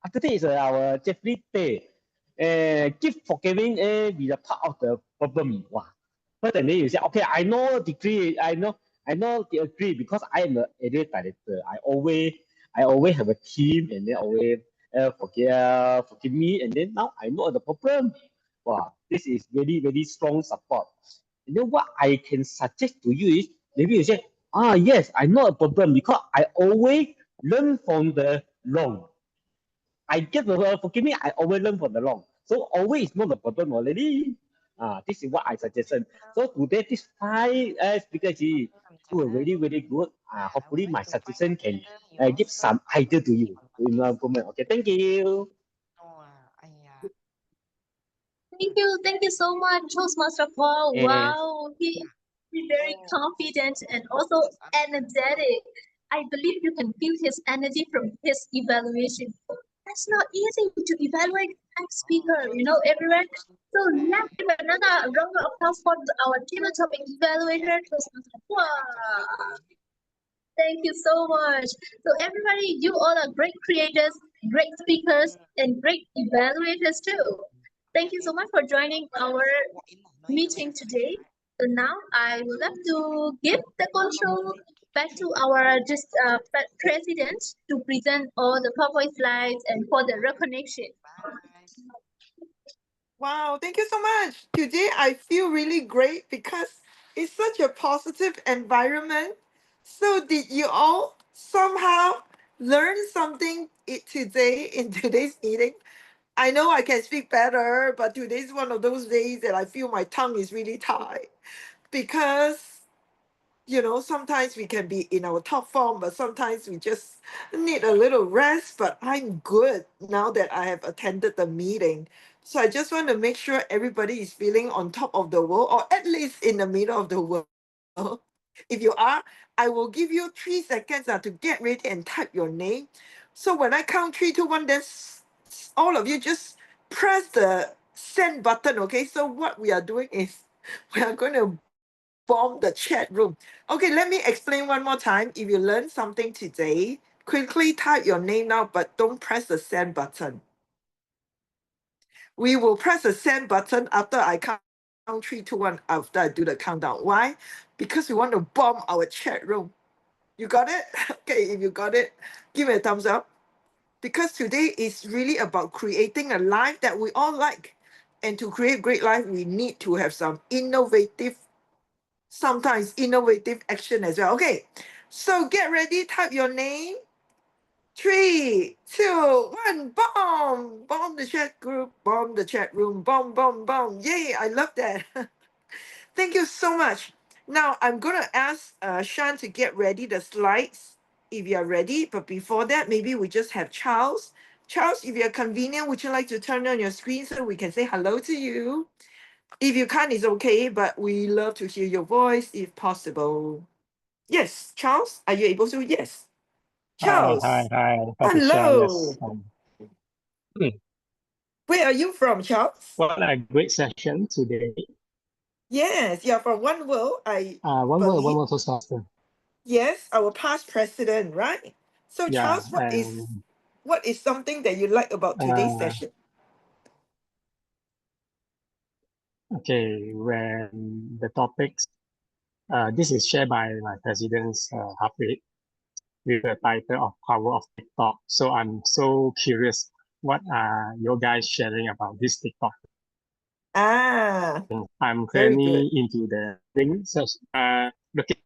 S12: After that is our Jeffrey Tay. Give forgiving be a part of the problem. Wow. But then you say, okay, I know degree, I know the agree because I am the area director. I always have a team and then always forgive me, and then now I know the problem. Wow, this is very strong support. And then what I can suggest to you is maybe you say, yes, I know a problem because I always learn from the wrong. I get the forgive me, I always learn from the wrong. So always not the problem already. This is what I suggested. So today this 5 speakers who are very good. Hopefully my suggestion can give some idea to you to implement. Okay, thank you.
S3: Thank you so much, Toastmaster Paul. Wow, he's very confident and also energetic. I believe you can feel his energy from his evaluation. That's not easy to evaluate a speaker, everyone. So let's give another round of applause for our table topic evaluator, Toastmaster Paul. Thank you so much. So everybody, you all are great creators, great speakers, and great evaluators too. Thank you so much for joining our meeting today. So now I would like to give the control back to our president to present all the PowerPoint slides and for the reconnection.
S2: Wow, thank you so much. Today I feel really great because it's such a positive environment. So did you all somehow learn something today in today's meeting? I know I can speak better, but today's one of those days that I feel my tongue is really tied because sometimes we can be in our top form, but sometimes we just need a little rest. But I'm good now that I have attended the meeting. So I just want to make sure everybody is feeling on top of the world, or at least in the middle of the world. If you are, I will give you 3 seconds to get ready and type your name. So when I count 3, 2, 1, then all of you just press the send button, okay? So what we are doing is we are going to bomb the chat room. Okay, let me explain one more time. If you learned something today, quickly type your name now, but don't press the send button. We will press the send button after I count 3, 2, 1, after I do the countdown. Why? Because we want to bomb our chat room. You got it? Okay, if you got it, give me a thumbs up. Because today is really about creating a life that we all like. And to create great life, we need to have some sometimes innovative action as well. Okay, so get ready, type your name. 3, 2, 1, bomb! Bomb the chat group, bomb the chat room, bomb, bomb, bomb. Yay, I love that. Thank you so much. Now I'm gonna ask Shan to get ready the slides if you're ready. But before that, maybe we just have Charles. Charles, if you're convenient, would you like to turn on your screen so we can say hello to you? If you can't, it's okay, but we love to hear your voice if possible. Yes, Charles, are you able to? Yes. Charles,
S13: Hi, Patricia.
S2: hello.
S13: Yes. Hmm,
S2: Where are you from, Charles?
S13: what a great session today.
S2: Yes, you're from One World, I
S13: One
S2: believe.
S13: word Toastmaster.
S2: Yes, our past president, right? So,
S13: Yeah,
S2: Charles, what is something that you like about today's
S13: uh,
S2: session?
S13: okay, when the topics, this is shared by my president's Htwe with the title of Power of TikTok. So I'm so curious, what are your guys sharing about this TikTok?
S2: Ah,
S13: I'm
S2: very good.
S13: currently into the things, looking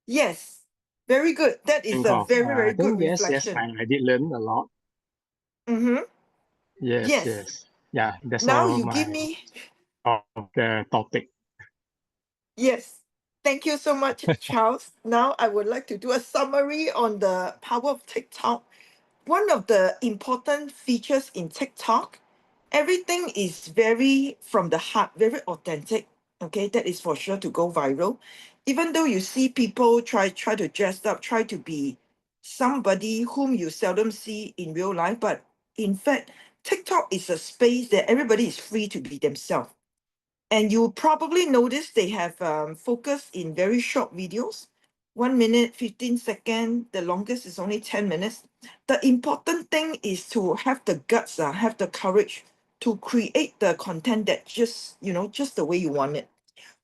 S2: Yes, very good. That is a
S13: for,
S2: very, very
S13: I
S2: good
S13: think yes,
S2: reflection.
S13: I did learn a lot.
S2: Mm-hmm.
S13: Yes,
S2: Yes.
S13: yes. Yeah, that's
S2: Now
S13: all
S2: you give
S13: my
S2: me,
S13: of the topic.
S2: yes. Thank you so much, Charles. Now I would like to do a summary on the power of TikTok. One of the important features in TikTok, everything is very from the heart, very authentic. Okay, that is for sure to go viral. Even though you see people try to dress up, try to be somebody whom you seldom see in real life, but in fact, TikTok is a space that everybody is free to be themselves. And you probably notice they have focus in very short videos, 1 minute, 15 seconds. The longest is only 10 minutes. The important thing is to have the guts, have the courage to create the content that just the way you want it.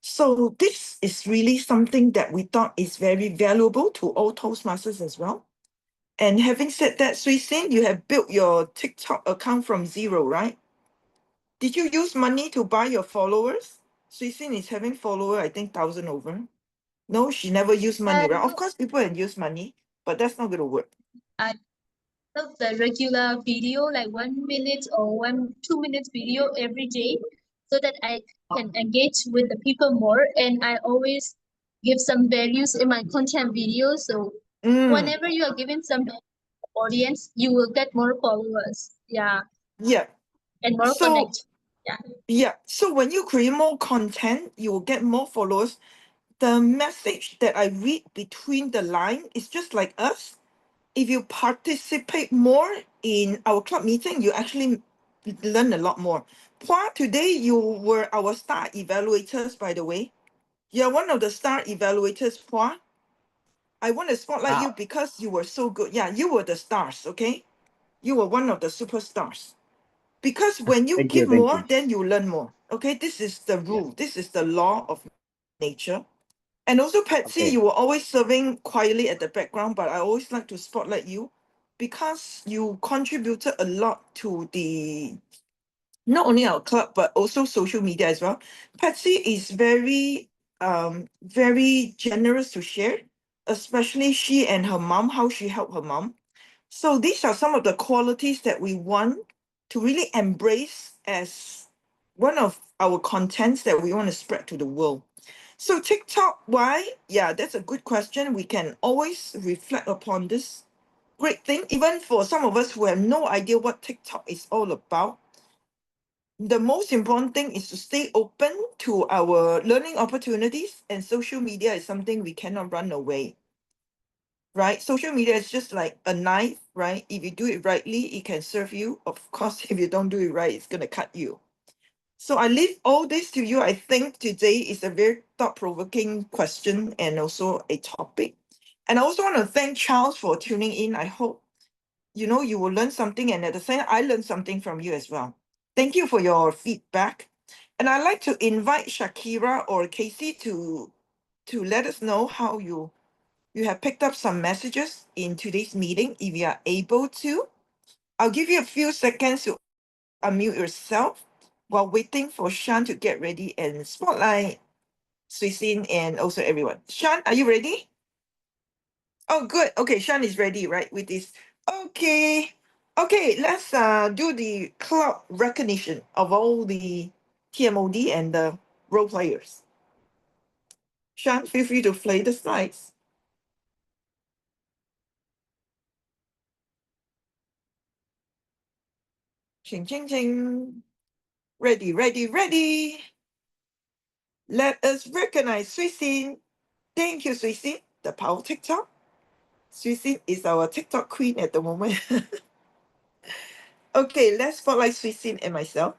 S2: So this is really something that we thought is very valuable to all Toastmasters as well. And having said that, Swee Sin, you have built your TikTok account from zero, right? Did you use money to buy your followers? Suisin is having follower, I think 1,000 over. No, she never used money, right? Of course, people can use money, but that's not going to work.
S3: I love the regular video, like 1 minute or 2 minutes video every day, so that I can engage with the people more. And I always give some values in my content videos. So whenever you are giving some audience, you will get more followers. Yeah,
S2: Yeah.
S3: and more
S2: So,
S3: connect. Yeah.
S2: yeah. So when you create more content, you will get more followers. The message that I read between the line is just like us. If you participate more in our club meeting, you actually learn a lot more. Pua, today you were our star evaluators, by the way. You're one of the star evaluators, Hua. I want to spotlight you because you were so good. Yeah, you were the stars, okay? You were one of the superstars. Because when you
S12: Thank
S2: give
S12: you, thank
S2: more,
S12: you.
S2: then you learn more. Okay, this is the rule. This is the law of nature. And also, Patsy,
S12: Okay.
S2: you were always serving quietly at the background, but I always like to spotlight you because you contributed a lot to the not only our club but also social media as well. Patsy is very generous to share, especially she and her mom, how she helped her mom. So these are some of the qualities that we want to really embrace as one of our contents that we want to spread to the world. So TikTok, why? Yeah, that's a good question. We can always reflect upon this great thing, even for some of us who have no idea what TikTok is all about. The most important thing is to stay open to our learning opportunities, and social media is something we cannot run away. Right? Social media is just like a knife, right? If you do it rightly, it can serve you. Of course, if you don't do it right, it's going to cut you. So I leave all this to you. I think today is a very thought-provoking question and also a topic. And I also want to thank Charles for tuning in. I hope you will learn something, and at the same time, I learned something from you as well. Thank you for your feedback. And I'd like to invite Shakira or Casey to let us know how you have picked up some messages in today's meeting, if you are able to. I'll give you a few seconds to unmute yourself while waiting for Shan to get ready and spotlight Suisin and also everyone. Shan, are you ready? Oh, good. Okay, Shan is ready, right, with this. Okay. Okay, let's do the club recognition of all the TMOD and the role players. Shan, feel free to play the slides. Ching, ching, ching. Ready, ready, ready. Let us recognize Suisin. Thank you, Suisin, the Power of Tik Tok. Suisin is our TikTok queen at the moment. Okay, let's spotlight Suisin and myself.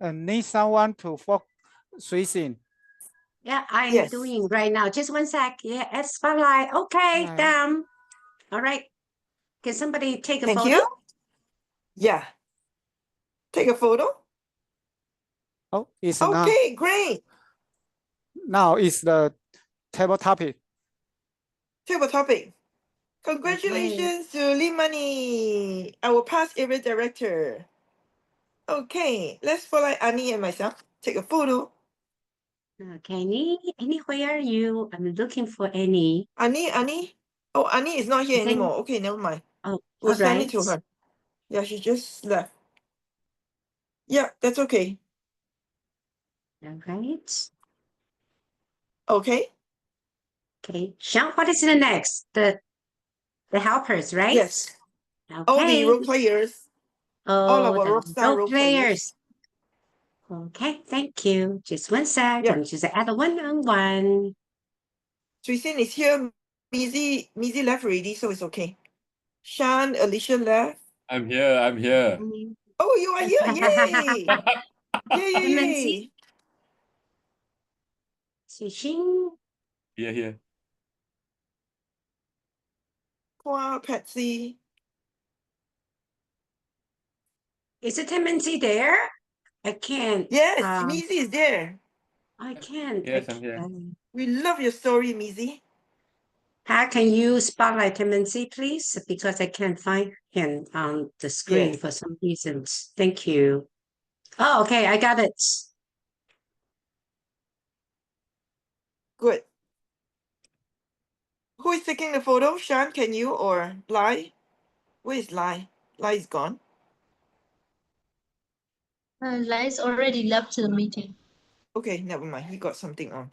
S1: And need someone to focus Suisin.
S11: Yeah, I'm
S2: Yes.
S11: doing right now. Just one sec. Yeah, at spotlight. Okay,
S1: Right.
S11: done. All right. Can somebody take a
S2: Thank
S11: photo?
S2: you. Yeah. Take a photo.
S1: Oh, it's now.
S2: Okay, great.
S1: Now it's the table topic.
S2: Table topic. Congratulations to Limani, our past area director. Okay, let's spotlight Annie and myself. Take a photo.
S11: Okay, anywhere you, I'm looking for any.
S2: Annie. Oh, Annie is not here
S11: I think-
S2: anymore. Okay, never mind.
S11: Oh,
S2: We'll
S11: all
S2: send
S11: right.
S2: it to her. Yeah, she just left. Yeah, that's okay.
S11: All right.
S2: Okay.
S11: Okay, Sean, what is the next? The helpers, right?
S2: Yes.
S11: Okay.
S2: All the role players. All
S11: Oh,
S2: our
S11: the
S2: rockstar role players.
S11: Okay, thank you. Just one sec.
S2: Yeah.
S11: I'm just add a one-on-one.
S2: Suisin is here. Mizzy left already, so it's okay. Shan, Alicia left.
S5: I'm here.
S2: Oh, you are here. Yay. Yay.
S11: Nancy. Suishin.
S5: Here.
S2: Wow, Patsy.
S11: Is it Nancy there? I can't.
S2: Yes, Mizzy is there.
S11: I can't.
S5: Yes, I'm here.
S2: We love your story, Mizzy.
S11: How can you spotlight Nancy, please? Because I can't find him on the screen
S2: Yes.
S11: for some reasons. Thank you. Oh, okay, I got it.
S2: Good. Who is taking the photo? Shan, can you or Lai? Where is Lai? Lai is gone.
S3: Lies already left the meeting.
S2: Okay, never mind. He got something on.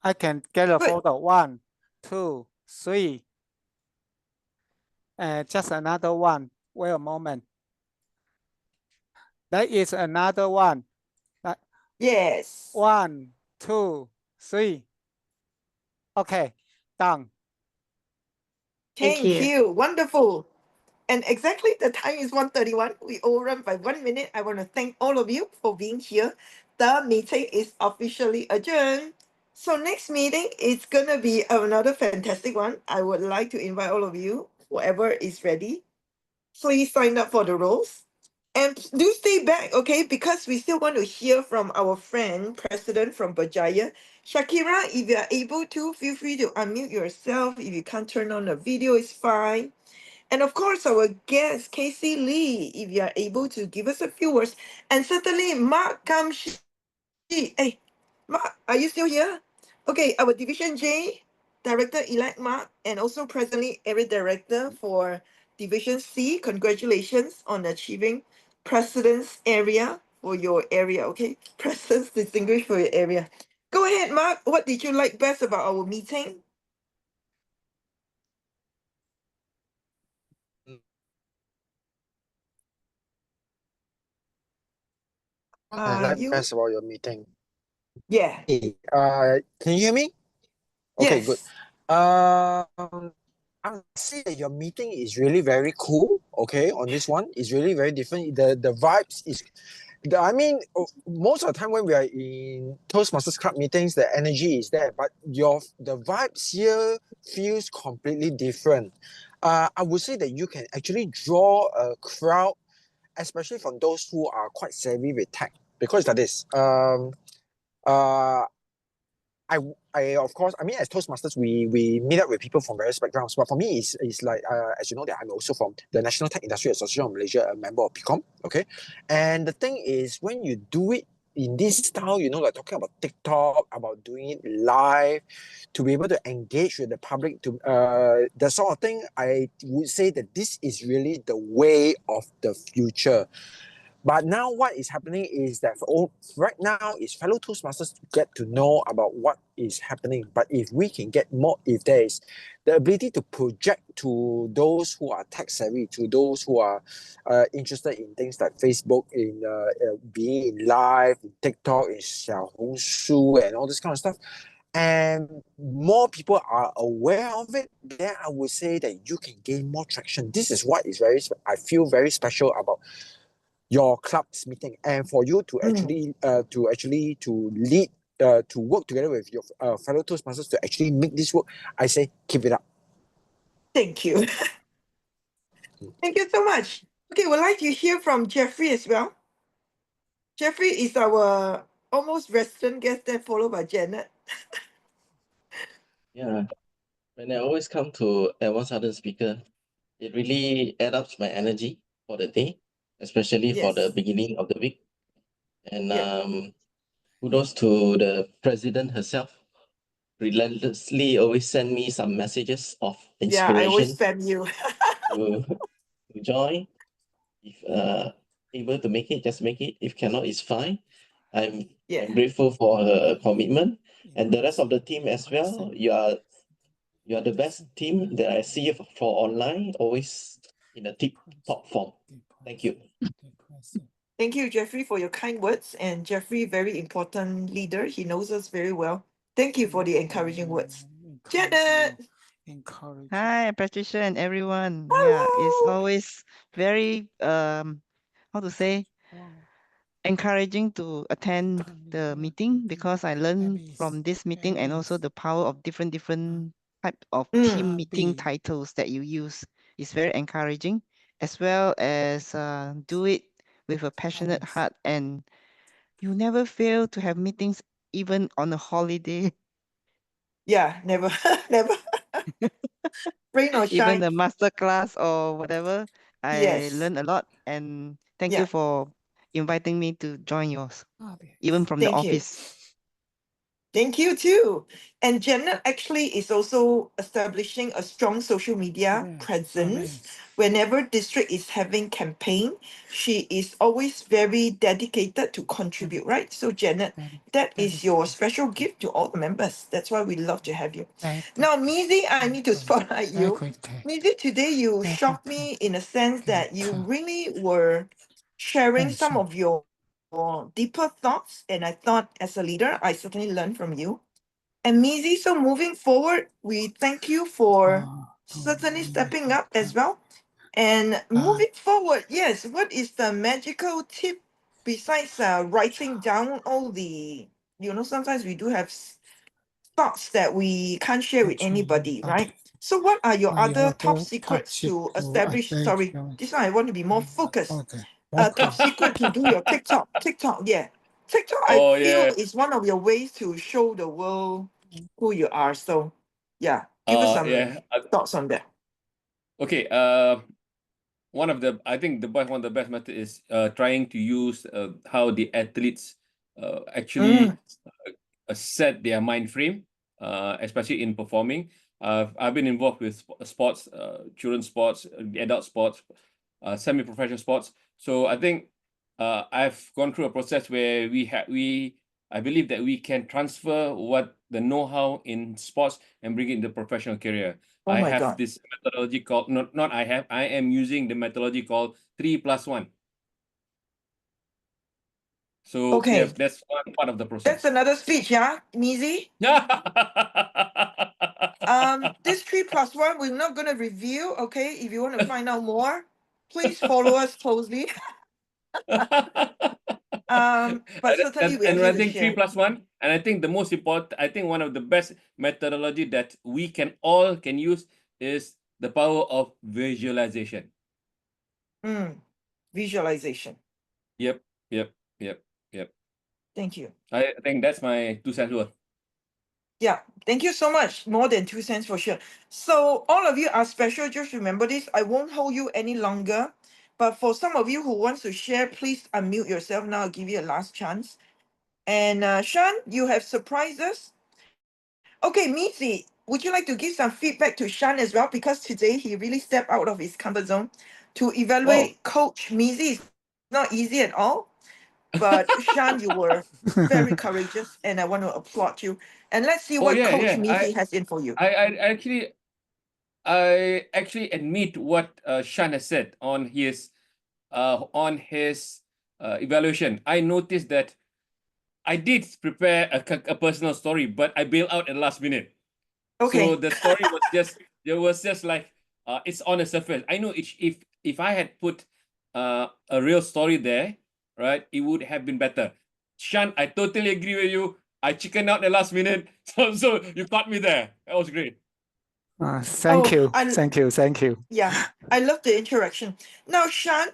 S1: I can get a
S2: Good.
S1: photo. 1, 2, 3. And just another one. Wait a moment. That is another one.
S2: Yes.
S1: 1, 2, 3. Okay, done.
S2: Thank you. Wonderful. And exactly the time is 1:31. We overrun by 1 minute. I want to thank all of you for being here. The meeting is officially adjourned. So next meeting is going to be another fantastic one. I would like to invite all of you, whoever is ready, please sign up for the roles. And do stay back, okay? Because we still want to hear from our friend, President from Berjaya. Shakira, if you are able to, feel free to unmute yourself. If you can't turn on the video, it's fine. And of course, our guest, Casey Lee, if you are able to give us a few words. And certainly, Mark Kamshi. Hey, Mark, are you still here? Okay, our Division J, Director-elect Mark, and also presently Area Director for Division C. Congratulations on achieving President's area for your area, okay? President's distinguished for your area. Go ahead, Mark. What did you like best about our meeting?
S7: I like
S2: You?
S7: best about your meeting.
S2: Yeah.
S7: Hey, can you hear me? Okay, good.
S2: Yes.
S7: I would say that your meeting is really very cool. Okay, on this one, it's really very different. The vibes is, I mean, most of the time when we are in Toastmasters Club meetings, the energy is there, but the vibes here feels completely different. I would say that you can actually draw a crowd, especially from those who are quite savvy with tech, because that is uh I of course, I mean, as Toastmasters, we meet up with people from various backgrounds. But for me, it's like as you know that I'm also from the National Tech Industry Association of Malaysia, a member of PICOM. Okay, and the thing is, when you do it in this style, you know, like talking about TikTok, about doing it live, to be able to engage with the public, to the sort of thing, I would say that this is really the way of the future. But now what is happening is that right now is fellow Toastmasters get to know about what is happening. But if we can get more, if there is the ability to project to those who are tech savvy, to those who are interested in things like Facebook, in being in live, in TikTok, in Xiaohongshu, and all this kind of stuff, and more people are aware of it, then I would say that you can gain more traction. This is what is I feel very special about your club's meeting, and for you to actually to lead to work together with your fellow Toastmasters to actually make this work. I say keep it up.
S2: Thank you. Thank you so much. Okay, we'd like to hear from Jeffrey as well. Jeffrey is our almost resident guest, then followed by Janet.
S10: Yeah, when I always come to one Southern speaker, it really adds up my energy for the day, especially for the beginning of the week. And kudos to the president herself, relentlessly always send me some messages of
S2: Yeah, I always
S10: inspiration
S2: spam you.
S10: to join. If able to make it, just make it. If cannot, it's fine. I'm grateful for her commitment, and the rest of the team as well. You are the best team that I see for online, always in a tip-top form. Thank you.
S2: Thank you, Jeffrey, for your kind words. And Jeffrey, very important leader. He knows us very well. Thank you for the encouraging words. Janet!
S8: Hi, Patricia and everyone. Yeah, it's always very how to say, encouraging to attend the meeting, because I learned from this meeting and also the power of different type of team meeting titles that you use is very encouraging, as well as do it with a passionate heart, and you never fail to have meetings even on a holiday.
S2: Yeah, never, never. Rain or
S8: Even
S2: shine.
S8: the master class or whatever, I learned a lot, and thank you for inviting me to join yours, even from the
S2: Thank you.
S8: office.
S2: Thank you too. And Janet actually is also establishing a strong social media presence. Whenever district is having campaign, she is always very dedicated to contribute, right? So Janet, that is your special gift to all the members. That's why we love to have you. Now, Mizi, I need to spotlight you. Mizi, today you shocked me in a sense that you really were sharing some of your deeper thoughts, and I thought as a leader I certainly learned from you. And Mizi, so moving forward, we thank you for certainly stepping up as well And moving forward, yes, what is the magical tip besides writing down all the, sometimes we do have thoughts that we can't share with anybody, right? So what are your other top secrets to establish? Sorry, this one I want to be more focused. Top secret to do your TikTok. Yeah. TikTok,
S5: Oh,
S2: I feel
S5: yeah.
S2: is one of your ways to show the world who you are. So yeah, give us some
S5: Yeah.
S2: thoughts on that.
S5: Okay. I think one of the best method is trying to use how the athletes actually set their mind frame, especially in performing. I've been involved with sports, children's sports, adult sports, semi-professional sports. So I think I've gone through a process where I believe that we can transfer what the know-how in sports and bring it into professional career.
S2: Oh
S5: I
S2: my
S5: have
S2: God.
S5: this methodology called I am using the methodology called 3+1. So
S2: Okay.
S5: yes, that's one part of the process.
S2: That's another speech, yeah, Mizi? This 3+1 we're not going to review, okay? If you want to find out more, please follow us closely. But certainly we are
S5: And
S2: here
S5: I
S2: to
S5: think
S2: share.
S5: 3+1, and I think the most important, I think one of the best methodology that we can use is the power of visualization.
S2: Visualization.
S5: Yep.
S2: Thank you.
S5: I think that's my 2 cents worth.
S2: Yeah, thank you so much. More than 2 cents for sure. So all of you are special. Just remember this. I won't hold you any longer. But for some of you who wants to share, please unmute yourself now. I'll give you a last chance. And Sean, you have surprised us. Okay, Mizi, would you like to give some feedback to Sean as well? Because today he really stepped out of his comfort zone to evaluate Coach Mizi. It's not easy at all. But Sean, you were very courageous, and I want to applaud you. And let's see what Coach Mizi has in for you.
S5: I actually admit what Shan has said on his evaluation. I noticed that I did prepare a personal story, but I bailed out at the last minute.
S2: Okay.
S5: So the story was just like it's on the surface. I know if I had put a real story there, right, it would have been better. Shan, I totally agree with you. I chickened out the last minute, so you caught me there. That was great.
S1: Thank you.
S2: Yeah, I love the interaction. Now, Sean,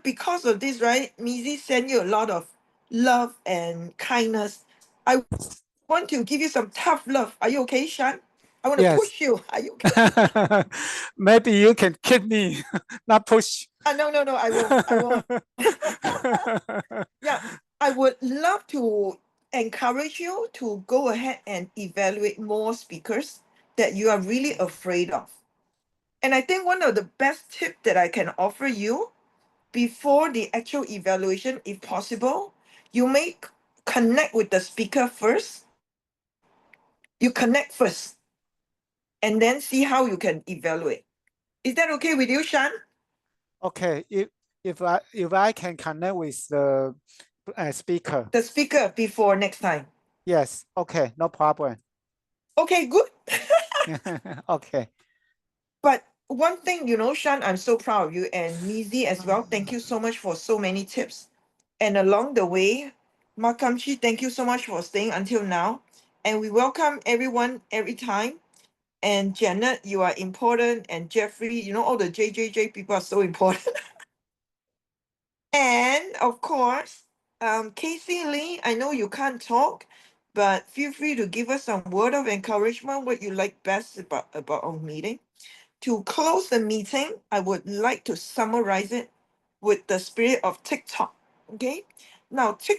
S2: because of this, right, Mizi sent you a lot of love and kindness. I want to give you some tough love. Are you okay, Sean? I want to push you. Are you okay?
S1: Maybe you can kick me, not push.
S2: No, I won't. Yeah, I would love to encourage you to go ahead and evaluate more speakers that you are really afraid of. And I think one of the best tips that I can offer you before the actual evaluation, if possible, you may connect with the speaker first. You connect first and then see how you can evaluate. Is that okay with you, Shan?
S1: Okay, if I can connect with the speaker.
S2: The speaker before next time.
S1: Yes, okay, no problem.
S2: Okay, good.
S1: Okay.
S2: But one thing, Shan, I'm so proud of you, and Mizi as well. Thank you so much for so many tips. And along the way, Makamchi, thank you so much for staying until now. And we welcome everyone every time. And Janet, you are important. And Jeffrey, all the JJJ people are so important. And of course, Casey Lee, I know you can't talk, but feel free to give us some word of encouragement, what you like best about our meeting. To close the meeting, I would like to summarize it with the spirit of TikTok. Okay. Now, TikTok